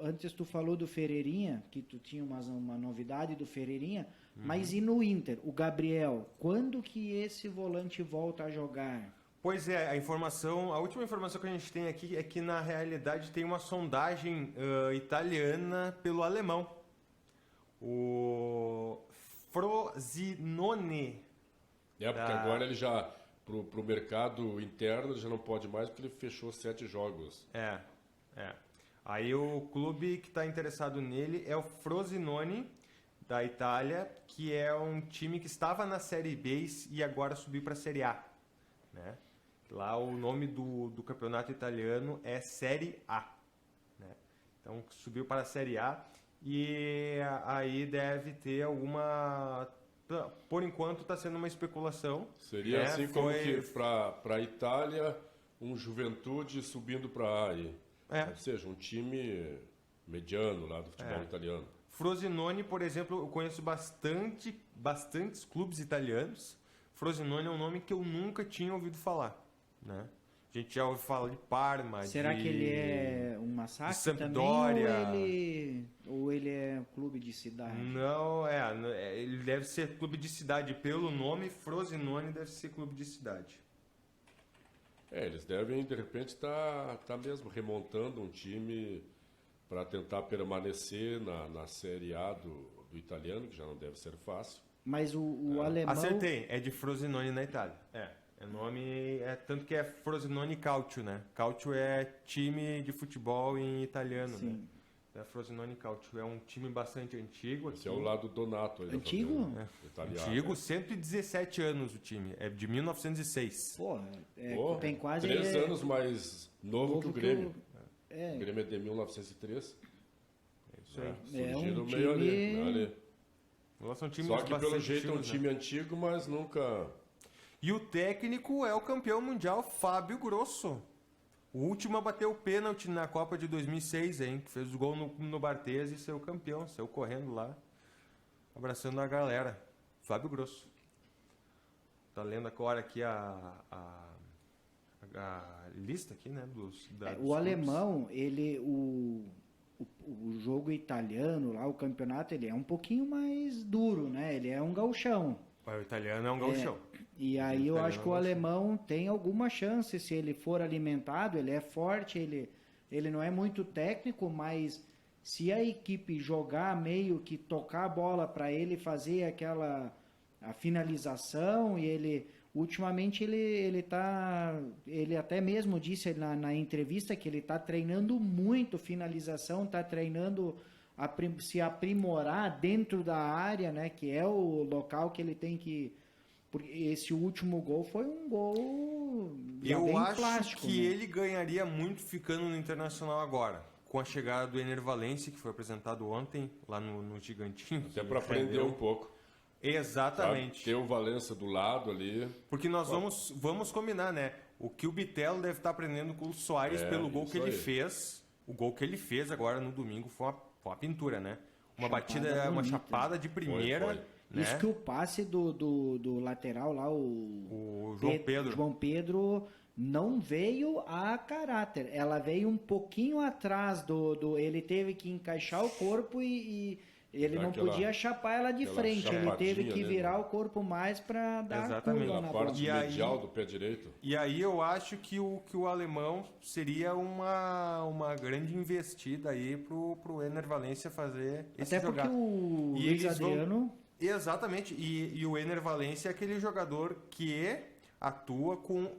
antes tu falou do Ferreirinha, que tu tinha uma novidade do Ferreirinha, mas e no Inter, o Gabriel, quando que esse volante volta a jogar? Pois é, a última informação que a gente tem aqui é que na realidade tem uma sondagem italiana pelo alemão. O Frosinone. Porque agora ele já, pro mercado interno, ele já não pode mais porque ele fechou 7 jogos. É. Aí o clube que está interessado nele é o Frosinone, da Itália, que é um time que estava na Série B e agora subiu para a Série A. Né? Lá o nome do campeonato italiano é Série A. Né? Então subiu para a Série A e aí deve ter alguma... Por enquanto está sendo uma especulação. Seria né? assim como que para a Itália, um Juventude subindo para A. Ou seja, um time mediano lá do futebol italiano. Frosinone, por exemplo, eu conheço bastantes clubes italianos. Frosinone é um nome que eu nunca tinha ouvido falar. Né? A gente já ouviu falar de Parma, Será que ele é um massacre Sampdoria. também ou ele é um clube de cidade? Não, ele deve ser clube de cidade. Pelo nome, Frosinone deve ser clube de cidade. Eles devem, de repente, tá mesmo remontando um time para tentar permanecer na Série A do italiano, que já não deve ser fácil. Mas o alemão... Acertei, é de Frosinone na Itália. Nome, tanto que é Frosinone Calcio, né? Calcio é time de futebol em italiano, Sim. né? É Frosinone Calcio, é um time bastante antigo. Esse é o lado Donato aí da Antigo? família italiana. Antigo, 117 anos o time, é de 1906. Porra, Porra, tem quase... 3 anos mais novo que o Grêmio. É. O Grêmio é de 1903. É isso aí. Surgiram um meio time- ali. São times Só que pelo bastante jeito é um antigos, né? time antigo, mas nunca... E o técnico é o campeão mundial Fábio Grosso. O último a bater o pênalti na Copa de 2006, hein? Que fez o gol no Barthez e saiu campeão. Saiu correndo lá, abraçando a galera. Fábio Grosso. Tá lendo agora aqui a lista aqui, né? Dos O alemão, o jogo italiano lá, o campeonato, ele é um pouquinho mais duro, né? Ele é um gauchão. O italiano é um gauchão. E aí eu acho que o alemão tem alguma chance, se ele for alimentado, ele é forte, ele não é muito técnico, mas se a equipe jogar meio que tocar a bola para ele fazer a finalização, e ele ultimamente ele até mesmo disse na entrevista que ele está treinando muito finalização, está treinando se aprimorar dentro da área, né, que é o local que ele tem que... Porque esse último gol foi um gol Eu bem acho plástico, que né? ele ganharia muito ficando no Internacional agora, com a chegada do Ener Valencia, que foi apresentado ontem lá no Gigantinho. Até para aprender um pouco. Exatamente. Ter o Valença do lado ali. Porque nós vamos combinar, né? O que o Bitelo deve estar aprendendo com o Soares pelo gol que ele fez. O gol que ele fez agora no domingo foi uma pintura, né? Uma batida, uma chapada de primeira. Foi. Né? Isso que o passe do lateral lá, o João Pedro. João Pedro não veio a caráter. Ela veio um pouquinho atrás ele teve que encaixar o corpo e ele não podia chapar ela de frente. Ele teve que virar o corpo mais para dar a curva na bola. parte medial do pé direito. E aí eu acho que o alemão seria uma grande investida aí pro Ener Valencia fazer esse Até porque jogar. o Luiz Adriano... Exatamente. E o Ener Valencia é aquele jogador que atua com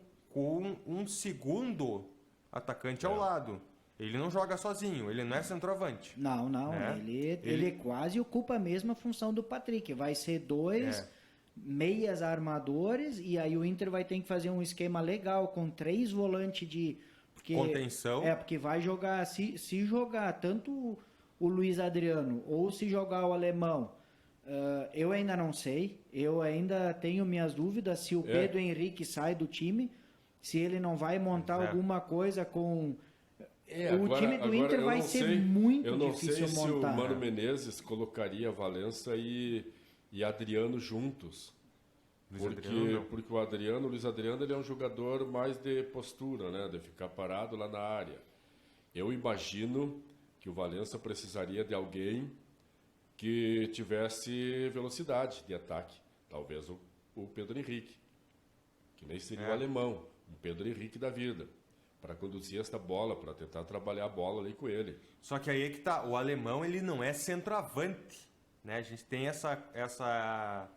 um segundo atacante ao lado. Ele não joga sozinho, ele não é centroavante. Não. Né? Ele quase ocupa a mesma função do Patrick. Vai ser dois meias armadores e aí o Inter vai ter que fazer um esquema legal com 3 volantes de... contenção. Porque vai jogar... Se jogar tanto o Luiz Adriano ou se jogar o alemão... eu ainda não sei, eu ainda tenho minhas dúvidas se o Pedro Henrique sai do time, se ele não vai montar alguma coisa com... o time do Inter vai ser muito difícil montar. Eu não sei se o Mano Menezes colocaria Valença e Adriano juntos. Porque o Luiz Adriano ele é um jogador mais de postura, né, de ficar parado lá na área. Eu imagino que o Valença precisaria de alguém que tivesse velocidade de ataque. Talvez o Pedro Henrique, que nem seria o alemão. um Pedro Henrique da vida, para conduzir esta bola, para tentar trabalhar a bola ali com ele. Só que aí é que tá, o alemão ele não é centroavante, né? A gente tem essa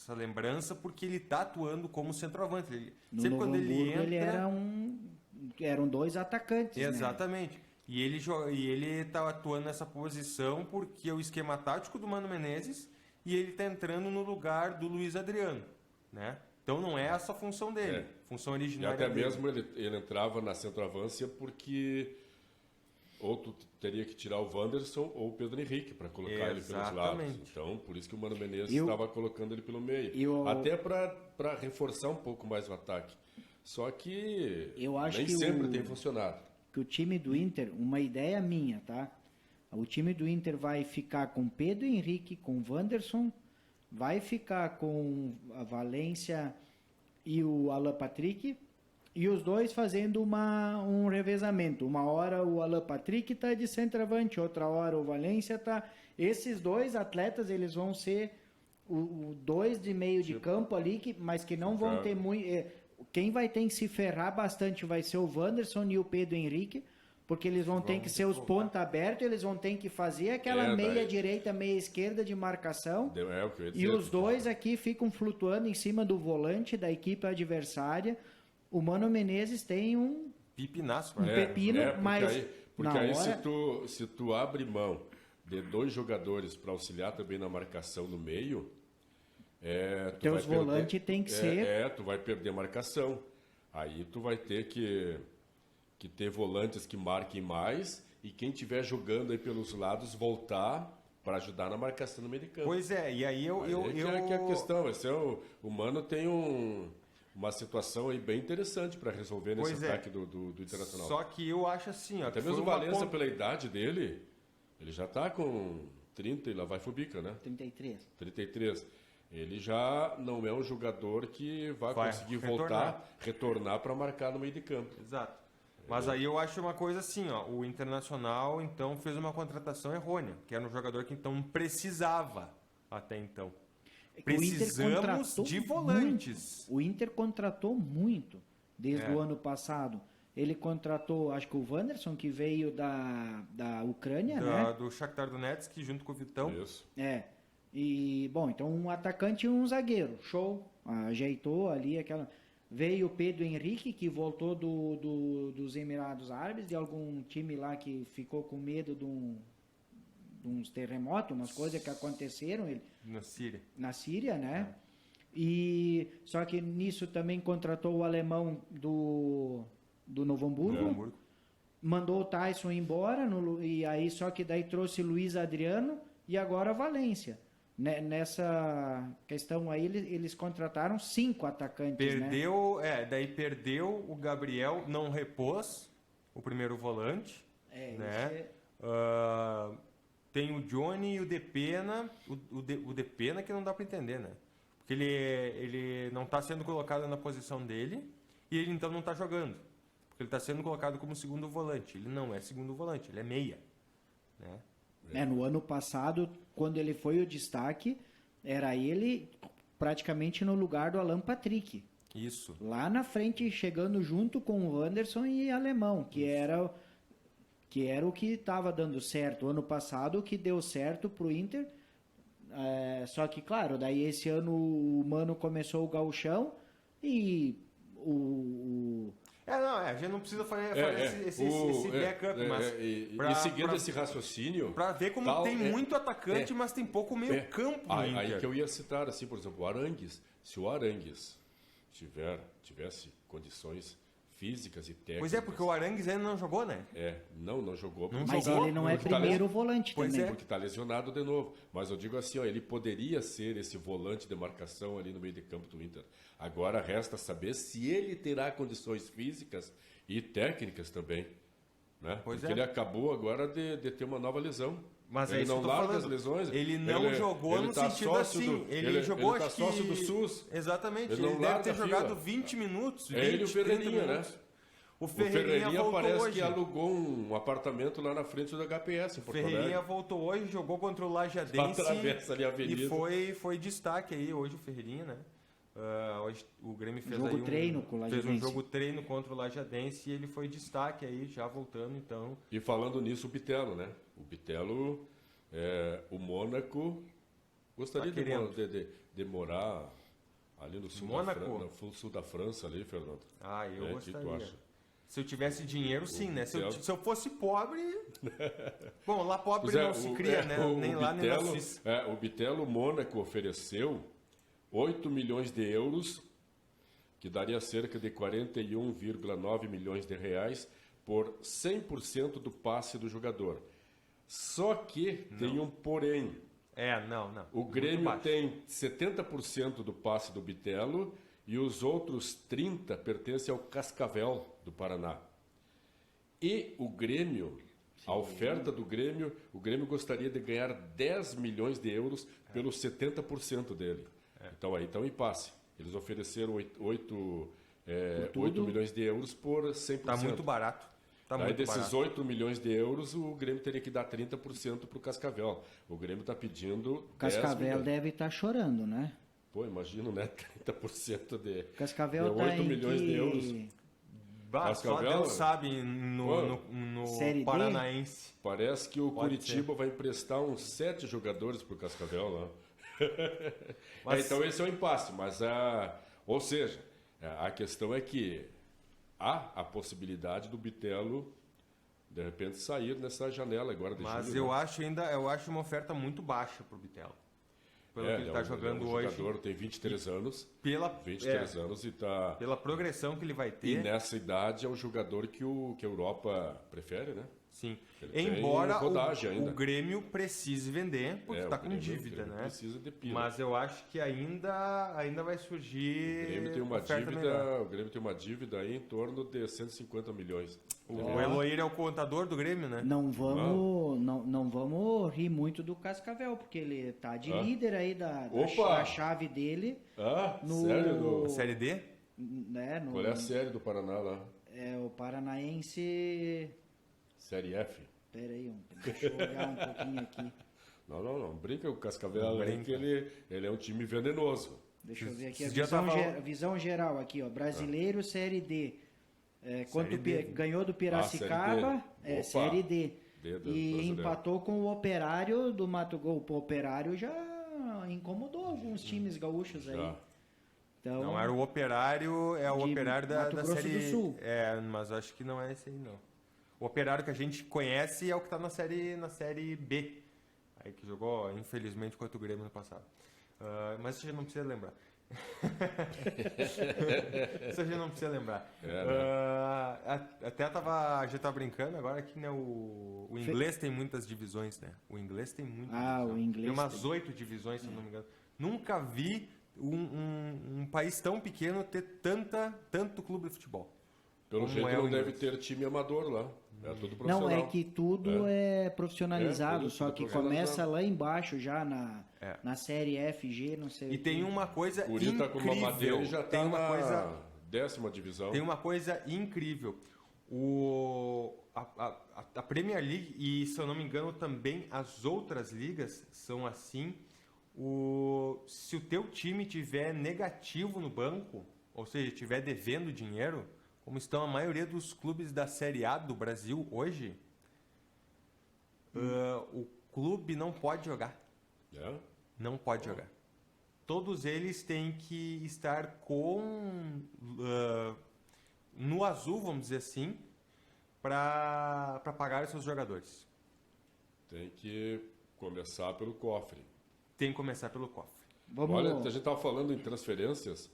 lembrança porque ele tá atuando como centroavante. No Sempre Novo quando ele Hamburgo, entra, ele eram 2 atacantes, né? exatamente. E ele tá atuando nessa posição porque é o esquema tático do Mano Menezes e ele tá entrando no lugar do Luiz Adriano, né? Então não é essa a função dele. Função E originária até dele. mesmo ele entrava na centroavância porque ou tu teria que tirar o Wanderson ou o Pedro Henrique para colocar ele pelos lados. Exatamente. Então, por isso que o Mano Menezes E o- estava colocando ele pelo meio. e o- Até para reforçar um pouco mais o ataque. Só que Eu acho nem que sempre o- tem funcionado. Que o time do Inter, uma ideia minha, tá? O time do Inter vai ficar com Pedro Henrique, com Wanderson, vai ficar com a Valência e o Alan Patrick, e os dois fazendo um revezamento. Uma hora o Alan Patrick tá de centroavante, outra hora o Valência tá... Esses dois atletas, eles vão ser o dois de meio de campo ali, mas que não vão ter muito... Quem vai ter que se ferrar bastante vai ser o Wanderson e o Pedro Henrique, porque eles vão ter que ser os ponta abertos, eles vão ter que fazer aquela meia direita, meia esquerda de marcação. É o que eu ia E dizer. os dois aqui ficam flutuando em cima do volante da equipe adversária. O Mano Menezes tem um Pipinaço, um pepino, porque mas porque na aí hora... se tu abre mão de 2 jogadores para auxiliar também na marcação no meio, tu Teus vai volantes tem que ser... tu vai perder marcação. Aí tu vai ter que ter volantes que marquem mais e quem estiver jogando aí pelos lados voltar para ajudar na marcação no meio de campo. Pois é, e aí eu... Que é a questão. Esse o Mano tem uma situação aí bem interessante para resolver nesse Pois é. ataque do Internacional. Só que eu acho assim, ó... Até que mesmo o foi uma Valença, pela idade dele, ele já está com 30 e lá vai Fubica, né? 33. 33. Ele já não é um jogador que vai conseguir retornar. retornar para marcar no meio de campo. Exato. Mas aí eu acho uma coisa assim, ó, o Internacional então fez uma contratação errônea, que era um jogador que então precisava até então. Precisamos de volantes. O Inter contratou muito desde o ano passado. Ele contratou, acho que o Wanderson, que veio da Ucrânia, né? Do Shakhtar Donetsk, junto com o Vitão. Isso. E, bom, então um atacante e um zagueiro. Show. Ajeitou ali aquela... Veio o Pedro Henrique, que voltou dos Emirados Árabes, de algum time lá que ficou com medo de uns terremotos, umas coisas que aconteceram na Síria, né? E só que nisso também contratou o alemão do Novo Hamburgo. Mandou o Tyson embora, e aí só que daí trouxe Luiz Adriano e agora a Valência. Nessa questão aí, eles contrataram 5 atacantes, né? Daí perdeu o Gabriel, não repôs o primeiro volante, né? Tem o Johnny e o Depena, o Depena que não dá para entender, né? Porque ele não está sendo colocado na posição dele e ele então não está jogando. Porque ele está sendo colocado como segundo volante. Ele não é segundo volante, ele é meia, né? No ano passado, quando ele foi o destaque, era ele praticamente no lugar do Alan Patrick. Isso. Lá na frente, chegando junto com o Wanderson e Alemão, que era o que estava dando certo. O ano passado, o que deu certo pro Inter. Só que, claro, daí esse ano o Mano começou o gauchão e a gente não precisa fazer esse backup, mas... E seguindo esse raciocínio... Para ver como tem muito atacante, mas tem pouco meio campo. Aí que eu ia citar, assim, por exemplo, o Arangues. Se o Arangues tivesse condições físicas e técnicas... Pois é, porque o Arangues ainda não jogou, né? Não jogou. Mas ele não é primeiro volante também. Porque está lesionado de novo. Mas eu digo assim, ele poderia ser esse volante de marcação ali no meio de campo do Inter. Agora resta saber se ele terá condições físicas e técnicas também. Né? Porque ele acabou agora de ter uma nova lesão. Mas ele não larga as lesões. Ele não jogou no sentido assim. Ele jogou, ele acho tá sócio que... do SUS. Exatamente. Ele deve ter jogado 20 minutos. Ele e o Ferreirinha, né? O Ferreirinha parece hoje. que alugou um apartamento lá na frente do HPS, em Porto Alegre. Ferreirinha voltou hoje, jogou contra o Lajadense. Atravessa ali a avenida. E foi destaque aí hoje o Ferreirinha, né? Hoje o Grêmio fez Jogo aí treino com o fez um Lajadense. jogo treino contra o Lajadense e ele foi destaque aí, já voltando, então. E falando nisso, o Bitelo, né? O Bitelo, o Mônaco, gostaria Tá querendo. de morar ali no sul, Mônaco? no sul da França, ali, Fernando. Ah, eu O que tu gostaria. acha? Se eu tivesse dinheiro, sim, né? Se eu, Bitelo. se eu fosse pobre... Bom, lá pobre Pois é, não se cria, né? Nem lá, nem na Suíça. O Bitelo, o Mônaco ofereceu 8 milhões de euros, que daria cerca de 41,9 milhões de reais, por 100% do passe do jogador. Só que tem um porém. Não. O Muito Grêmio baixo. tem 70% do passe do Bitelo e os outros 30% pertencem ao Cascavel do Paraná. E o Grêmio, a oferta do Grêmio, o Grêmio gostaria de ganhar 10 milhões de euros pelos 70% dele. Então aí está um impasse. Eles ofereceram 8 milhões de euros por 100%. Tá muito barato. Tá Daí muito desses barato. 8 milhões de euros, o Grêmio teria que dar 30% para o Cascavel. O Grêmio está pedindo O Cascavel 10 milhões. deve estar chorando, né? Pô, imagino, né? 30% de O Cascavel de tá 8 em milhões de euros. Bah, só Cascavel? Deus sabe no Série D? Paranaense. Parece que o Pode Curitiba vai emprestar uns 7 jogadores para o Cascavel lá. Mas- Então esse é o impasse. Mas, ou seja, a questão é que há a possibilidade do Bitelo, de repente, sair nessa janela agora de Mas julho, né? eu acho uma oferta muito baixa pro Bitelo. Pelo que ele tá jogando um hoje. jogador, tem 23 anos. Pela, 23 anos e tá... pela progressão que ele vai E ter. nessa idade é o jogador que a Europa prefere, né? Sim. Ele tem Embora rodagem ainda. o Grêmio precise vender, porque o tá com Grêmio- dívida, o Grêmio né? precisa de pila. Mas eu acho que ainda vai surgir. O Grêmio tem uma oferta dívida, melhor. o Grêmio tem uma dívida aí em torno de 150 milhões. O Eloir é o contador do Grêmio, né? Não vamos rir muito do Cascavel, porque ele tá de líder aí da Opa! chave dele. Ah, No- sério? Série D? Né, Qual é a série do Paraná lá? é o Paranaense. Série F? Pera aí, deixa eu olhar um pouquinho aqui. Não. Brinca com o Cascavel, Não aí, brinca. que ele é um time venenoso. Deixa eu ver aqui a Esses dias visão, tava- visão geral aqui, ó. Brasileiro, Série D. Série D. Ganhou do Piracicaba, Série D. Opa. Série D. D do E brasileiro. empatou com o Operário do Mato Grosso. O Operário já incomodou alguns times gaúchos aí. Já. Então, Não, era o Operário, é o De Operário da Mato Grosso série... do Sul. Mas acho que não é esse aí, não. O Operário que a gente conhece é o que tá na série B. Aí que jogou, infelizmente, contra o Grêmio no passado. Mas isso a gente não precisa lembrar. Isso a gente não precisa lembrar. Até a gente tava brincando agora que né, o inglês tem muitas divisões, né? O inglês tem muitas divisões. o inglês tem umas tem. 8 divisões, se eu não me engano. Nunca vi um país tão pequeno ter tanto clube de futebol. Pelo Como jeito é o não deve inglês? ter time amador lá. É tudo profissional. não, é que tudo é profissionalizado, tudo só que profissionalizado. começa lá embaixo já É. na série F, G, não sei E o tem quê. uma coisa O Guri tá com uma madeira incrível. e já Tem tá uma na coisa 10ª divisão. Tem uma coisa incrível. A Premier League, e se eu não me engano também as outras ligas são assim, se o teu time tiver negativo no banco, ou seja, tiver devendo dinheiro, como estão a maioria dos clubes da Série A do Brasil hoje, o clube não pode jogar. É? Não pode jogar. Todos eles têm que estar no azul, vamos dizer assim, para pagar os seus jogadores. Tem que começar pelo cofre. Tem que começar pelo cofre. Vamos, Olha, a gente estava falando em transferências.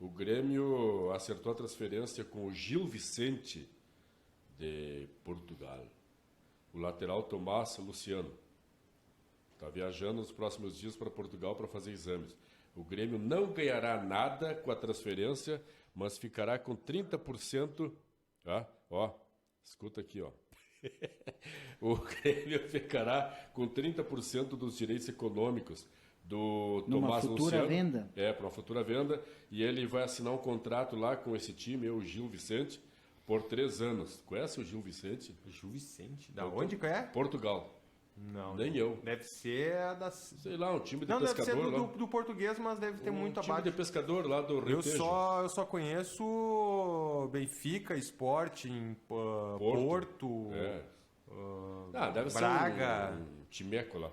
O Grêmio acertou a transferência com o Gil Vicente, de Portugal. O lateral Tomás Luciano. Está viajando nos próximos dias para Portugal para fazer exames. O Grêmio não ganhará nada com a transferência, mas ficará com 30%. Escuta aqui, ó. O Grêmio ficará com 30% dos direitos econômicos do Numa Tomás futura Luciano. venda? Para uma futura venda. E ele vai assinar um contrato lá com esse time, o Gil Vicente, por 3 anos. Conhece o Gil Vicente? Gil Vicente? Da onde que é? Portugal. Não. Nem eu. Deve ser a das... Sei lá, um time de Não, deve ser pescador lá. do português, mas deve ter muito time abaixo. de pescador lá do Eu Retejo. só conheço Benfica, Sporting, Porto, Deve Braga. ser um timeco lá.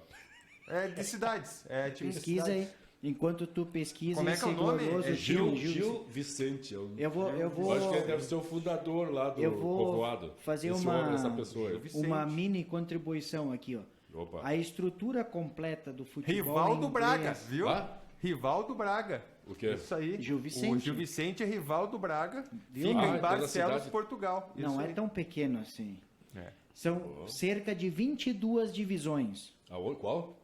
De cidades. Time de Pesquisa cidades. aí. Enquanto tu pesquisa Como é que é o nome? glorioso É Gil Vicente. Eu vou acho que ele deve ser o fundador lá do eu vou povoado. fazer Esse uma- homem, essa pessoa aí. uma mini contribuição aqui, ó. Opa. A estrutura completa do futebol Rivaldo inglês- Braga, viu? Ah? Rivaldo Braga. O quê? Isso aí. Gil Vicente. O Gil Vicente é rival do Braga. Viu? Fica Ah, em então na Barcelos, cidade- Portugal. Não Isso é aí. tão pequeno assim. É. São cerca de 22 divisões. Qual?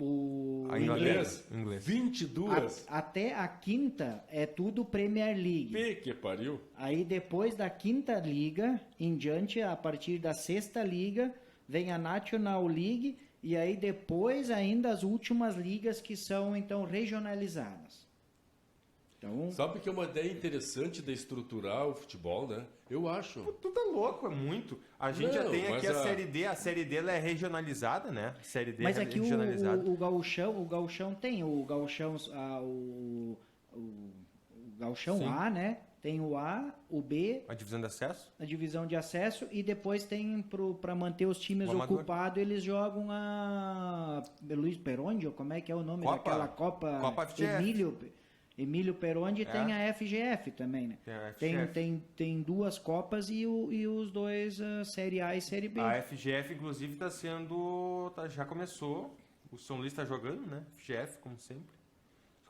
O A inglês. Inglês. 22? Até a quinta é tudo Premier League. P que pariu. Aí depois da quinta liga em diante, a partir da sexta liga, vem a National League e aí depois ainda as últimas ligas que são então regionalizadas. Então, Sabe que é uma ideia interessante de estruturar o futebol, né? Eu acho. Tu tá louco, é muito. A gente já Não, tem aqui mas a Série D. A Série D ela é regionalizada, né? A Série D mas é aqui regionalizada. o gauchão tem o gauchão o gauchão Sim. A, né? Tem o A, o B, A divisão de acesso? a divisão de acesso e depois tem para manter os times O amador. ocupados eles jogam a Luiz Perondi, ou como é que é o nome Copa. daquela Copa Copa FGF. Emílio Perondi tem a FGF também, né? Tem a FGF. Tem duas Copas e os dois a Série A e Série B. A FGF, inclusive, está sendo... já começou. O São Luís está jogando, né? FGF, como sempre.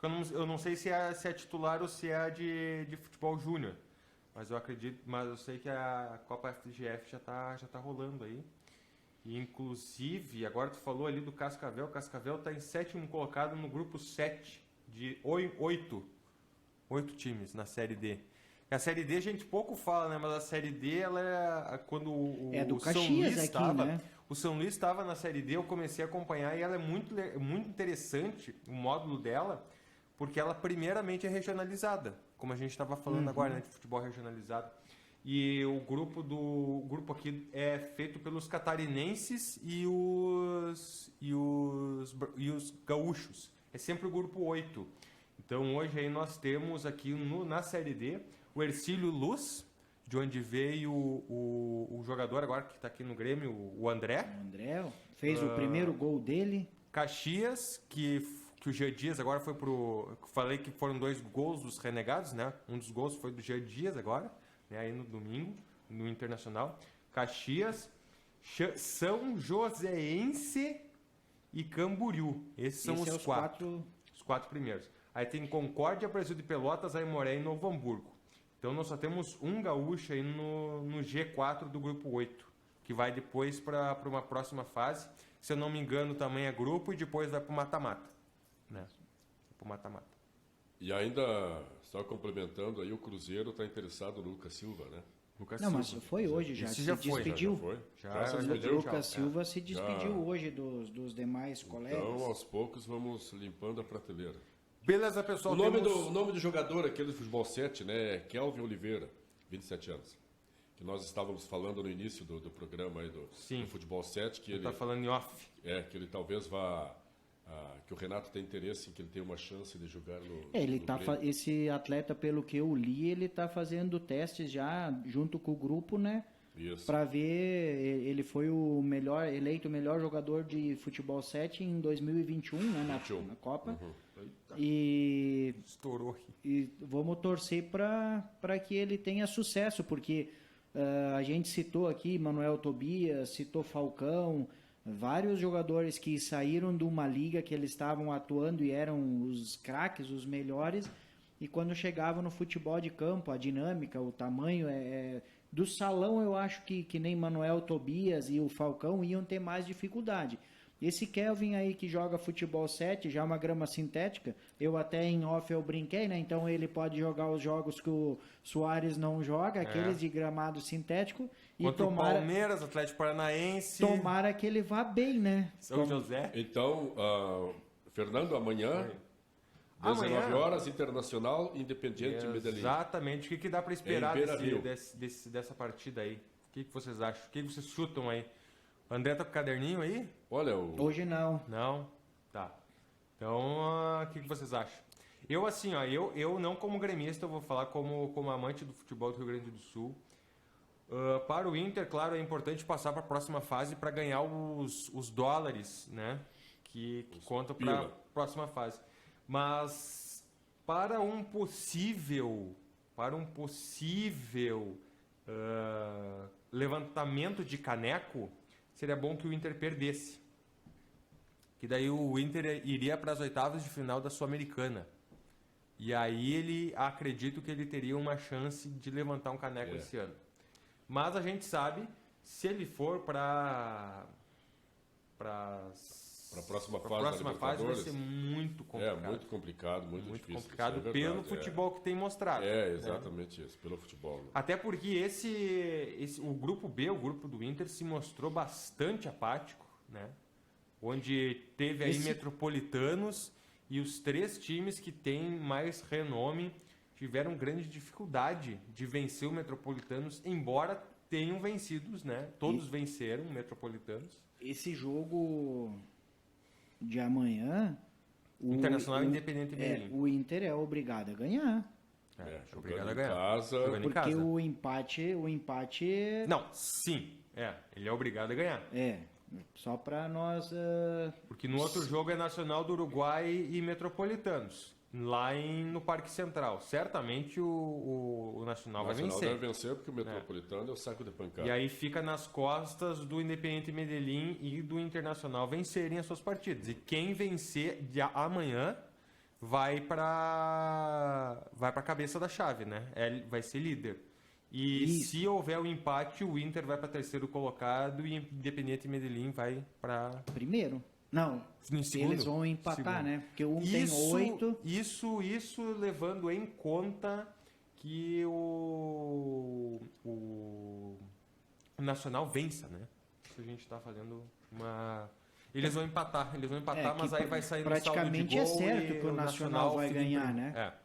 Só que eu não sei se é titular ou se é a de futebol júnior. Mas eu acredito... Mas eu sei que a Copa FGF já tá rolando aí. E, inclusive, agora tu falou ali do Cascavel. O Cascavel está em sétimo colocado no grupo 7 de 8 times na Série D. A Série D a gente pouco fala, né? Mas a Série D, ela é quando É do o São Caxias Luís aqui, estava, né? o São Luís estava na Série D, eu comecei a acompanhar e ela é muito interessante, o módulo dela, porque ela primeiramente é regionalizada, como a gente estava falando agora, né, de futebol regionalizado. E o grupo aqui é feito pelos catarinenses e os gaúchos. É sempre o grupo 8. Então hoje aí nós temos aqui na Série D o Hercílio Luz, de onde veio o jogador agora que está aqui no Grêmio, o André. O André fez o primeiro gol dele. Caxias, que o Jean Dias agora foi pro... Falei que foram 2 gols dos Renegados, né? Um dos gols foi do Jean Dias agora, né? Aí no domingo, no Internacional. Caxias, São Joséense e Camboriú. Esses são os 4. Os 4 primeiros. Aí tem Concórdia, Brasil de Pelotas, Aimoré e Novo Hamburgo. Então nós só temos um gaúcho aí no G4 do grupo 8, que vai depois para uma próxima fase. Se eu não me engano, também é grupo e depois vai para o mata-mata. Né? Para o mata-mata. E ainda, só complementando aí, o Cruzeiro está interessado no Lucas Silva, né? Lucas Não, mas Silva. foi hoje já. Esse Se já foi, despediu. Já foi? Já se já despediu? deu, Lucas Silva se despediu Já. hoje dos demais colegas. Então, aos poucos, vamos limpando a prateleira. Beleza, pessoal. O nome, temos- o nome do jogador, aquele do futebol 7, né, é Kelvin Oliveira, 27 anos. Que nós estávamos falando no início do programa aí Sim. do futebol 7, que Ele ele, tá falando em off. que ele talvez vá... que o Renato tem interesse em que ele tenha uma chance de jogar no Ele no tá Grêmio. esse atleta, pelo que eu li, ele tá fazendo testes já junto com o grupo, né? Isso. Para ver, ele foi eleito o melhor jogador de futebol 7 em 2021, né, na Copa. E Estourou. e vamos torcer para que ele tenha sucesso, porque a gente citou aqui Manuel Tobias, citou Falcão, vários jogadores que saíram de uma liga que eles estavam atuando e eram os craques, os melhores, e quando chegavam no futebol de campo, a dinâmica, o tamanho do salão, eu acho que nem Manuel Tobias e o Falcão iam ter mais dificuldade. Esse Kelvin aí que joga futebol 7, já uma grama sintética, eu até em off eu brinquei, né? Então ele pode jogar os jogos que o Soares não joga, aqueles de gramado sintético, e Contra o Palmeiras, Atlético Paranaense, tomara que ele vá bem, né? São José. Então, Fernando, amanhã, 19 Amanhã? horas, Internacional Independiente Medellín. Exatamente. O que dá para esperar Em Beira-Rio. dessa partida aí? O que vocês acham? O que vocês chutam aí? André tá com o caderninho aí? Olha, Hoje não. Não? Tá. Então, o que vocês acham? Eu, assim, ó, eu não como gremista, eu vou falar como amante do futebol do Rio Grande do Sul. Para o Inter, claro, é importante passar para a próxima fase para ganhar os dólares, né? Que contam para a próxima fase. Mas para um possível levantamento de caneco, seria bom que o Inter perdesse. Que daí o Inter iria para as oitavas de final da Sul-Americana. E aí acredito que ele teria uma chance de levantar um caneco esse ano. Mas a gente sabe, se ele for para a próxima fase vai ser muito complicado. Muito complicado, muito difícil. Complicado pelo futebol que tem mostrado. Exatamente isso, pelo futebol. Né? Até porque o grupo B, o grupo do Inter, se mostrou bastante apático, né? Onde teve aí Metropolitanos e os 3 times que têm mais renome tiveram grande dificuldade de vencer o Metropolitanos, embora tenham vencidos, né? Todos venceram o Metropolitanos. Esse jogo de amanhã... Internacional Independente Medellín. O Inter é obrigado a ganhar. Obrigado a ganhar. Jogando em casa. O empate... Não, sim. Ele é obrigado a ganhar. Só para nós... Porque no outro jogo é Nacional do Uruguai e Metropolitanos. Lá no Parque Central. Certamente o Nacional vai vencer. O Nacional deve vencer porque o Metropolitano é o saco de pancada. E aí fica nas costas do Independiente Medellín e do Internacional vencerem as suas partidas. E quem vencer amanhã vai para a cabeça da chave, né? Vai ser líder. E se houver um empate, o Inter vai para terceiro colocado e o Independiente Medellín vai para... Primeiro. Não, eles vão empatar, né? Porque tem 8. Isso levando em conta que o Nacional vença, né? Isso a gente está fazendo uma... Eles vão empatar, mas aí vai sair no saldo de gol. Praticamente é certo que o Nacional vai ganhar, né?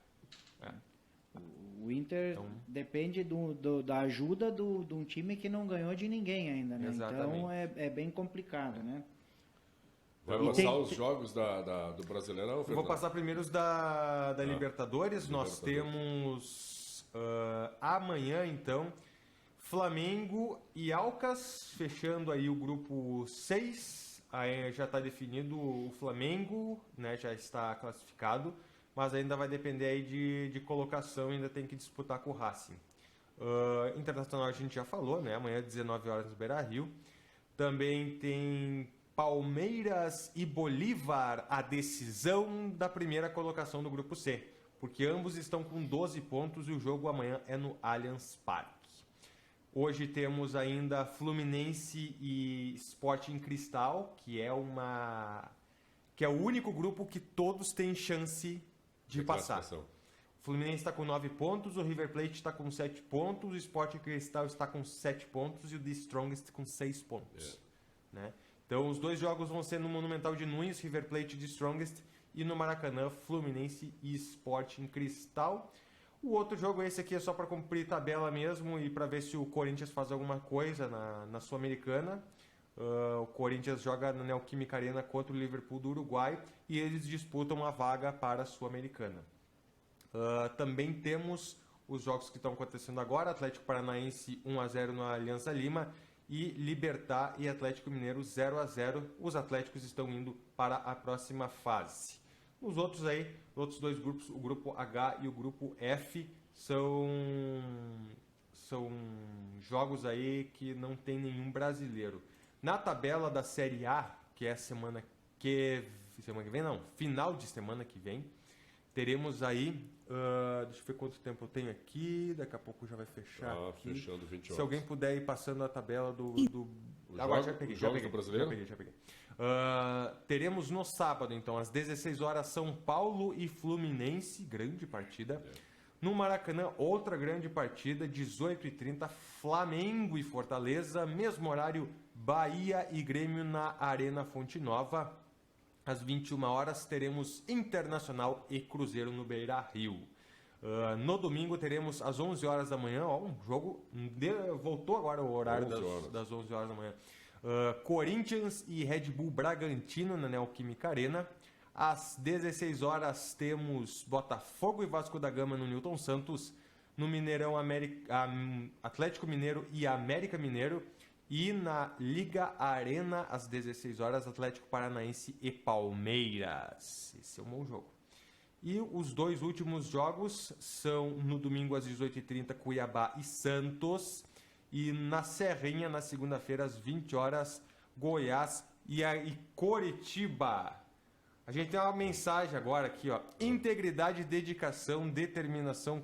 O Inter depende da ajuda de um time que não ganhou de ninguém ainda, né? Exatamente. Então é bem complicado, né? Vai passar os jogos do Brasileirão, Fernando? Vou passar primeiro os da Libertadores. Nós temos amanhã, então, Flamengo e Alcas, fechando aí o grupo 6. Aí já está definido o Flamengo, né, já está classificado, mas ainda vai depender aí de colocação, ainda tem que disputar com o Racing. Internacional a gente já falou, né, amanhã às 19 horas no Beira-Rio. Também tem Palmeiras e Bolívar, a decisão da primeira colocação do grupo C, porque ambos estão com 12 pontos e o jogo amanhã é no Allianz Parque. Hoje temos ainda Fluminense e Sporting Cristal, que é o único grupo que todos têm chance de passar. O Fluminense está com 9 pontos, o River Plate está com 7 pontos, o Sporting Cristal está com 7 pontos e o The Strongest com 6 pontos. Né? Então os 2 jogos vão ser no Monumental de Nunes, River Plate e The Strongest, e no Maracanã, Fluminense e Sporting Cristal. O outro jogo, esse aqui, é só para cumprir tabela mesmo e para ver se o Corinthians faz alguma coisa na Sul-Americana. O Corinthians joga na Neoquímica Arena contra o Liverpool do Uruguai e eles disputam a vaga para a Sul-Americana. Também temos os jogos que estão acontecendo agora: Atlético Paranaense 1-0 no Alianza Lima e Libertad e Atlético Mineiro 0-0. Os Atléticos estão indo para a próxima fase. Os outros 2 grupos, o grupo H e o grupo F, são jogos aí que não tem nenhum brasileiro. Na tabela da Série A, que é semana que vem, não, final de semana que vem, teremos aí, deixa eu ver quanto tempo eu tenho aqui, daqui a pouco já vai fechar aqui. Fechando 20 horas. Se alguém puder ir passando a tabela do agora já peguei. Já peguei. Teremos no sábado, então, às 16 horas, São Paulo e Fluminense, grande partida. No Maracanã, outra grande partida, 18h30, Flamengo e Fortaleza, mesmo horário, Bahia e Grêmio na Arena Fonte Nova. Às 21 horas, teremos Internacional e Cruzeiro no Beira-Rio. No domingo, teremos às 11 horas da manhã, um jogo, voltou agora o horário das 11 horas da manhã. Corinthians e Red Bull Bragantino na Neoquímica Arena. Às 16 horas temos Botafogo e Vasco da Gama no Newton Santos. No Mineirão, Atlético Mineiro e América Mineiro. E na Liga Arena, às 16 horas, Atlético Paranaense e Palmeiras. Esse é um bom jogo. E os dois últimos jogos são no domingo às 18h30, Cuiabá e Santos. E na Serrinha, na segunda-feira, às 20 horas, Goiás e Coritiba. A gente tem uma mensagem agora aqui, ó. Integridade, dedicação, determinação,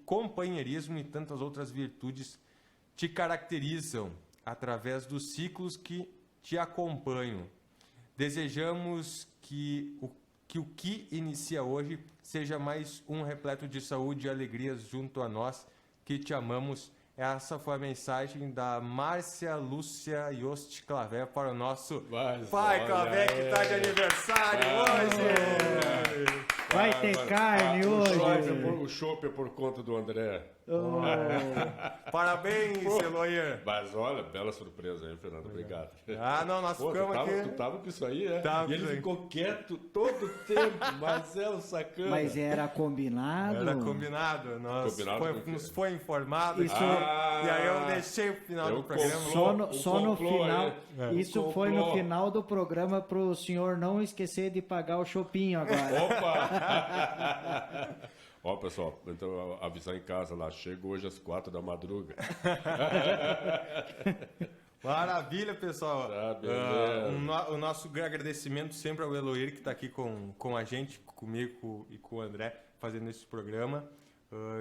companheirismo e tantas outras virtudes te caracterizam através dos ciclos que te acompanham. Desejamos que o que inicia hoje seja mais um repleto de saúde e alegrias junto a nós que te amamos. Essa foi a mensagem da Márcia Lúcia Yost Clavé para o nosso pai Clavé, que está de aniversário hoje. Vai ter carne hoje. O chopp é por conta do André. Parabéns, Eloir. Mas olha, bela surpresa, hein, Fernando? Obrigado. Não, nós ficamos aqui. Tu tava com isso aí, é? Tava e ele aí. ficou quieto todo o tempo, mas é um sacana. Mas era combinado. Era combinado. Nos foi informado. Isso- E aí eu deixei o final do programa. Só no complô, final. é. Isso foi no final do programa para o senhor não esquecer de pagar o chopinho agora. Opa! Ó, pessoal, então avisar em casa lá, chego hoje às 4 da madruga. Maravilha, pessoal. Tá, beleza. O nosso agradecimento sempre ao Eloir, que está aqui com a gente, comigo e com o André, fazendo esse programa.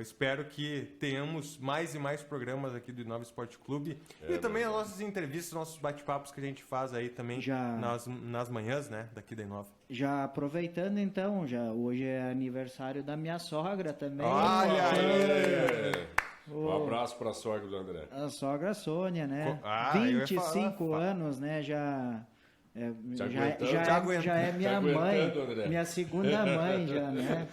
Espero que tenhamos mais e mais programas aqui do Inova Esporte Clube. E também as nossas entrevistas, nossos bate-papos que a gente faz aí também nas manhãs, né, daqui da Inova. Já aproveitando então, hoje é aniversário da minha sogra também. Olha aí! Um abraço para a sogra do André. A sogra Sônia, né? eu ia 25 falar. anos, né? Já é minha aguentando, mãe, André. minha segunda mãe já, né?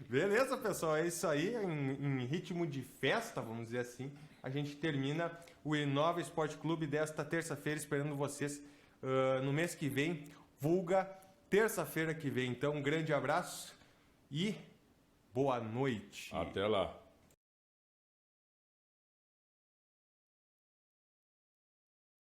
Beleza, pessoal, é isso aí. Em ritmo de festa, vamos dizer assim, a gente termina o Inova Esporte Clube desta terça-feira, esperando vocês no mês que vem, vulga terça-feira que vem. Então, um grande abraço e boa noite. Até lá.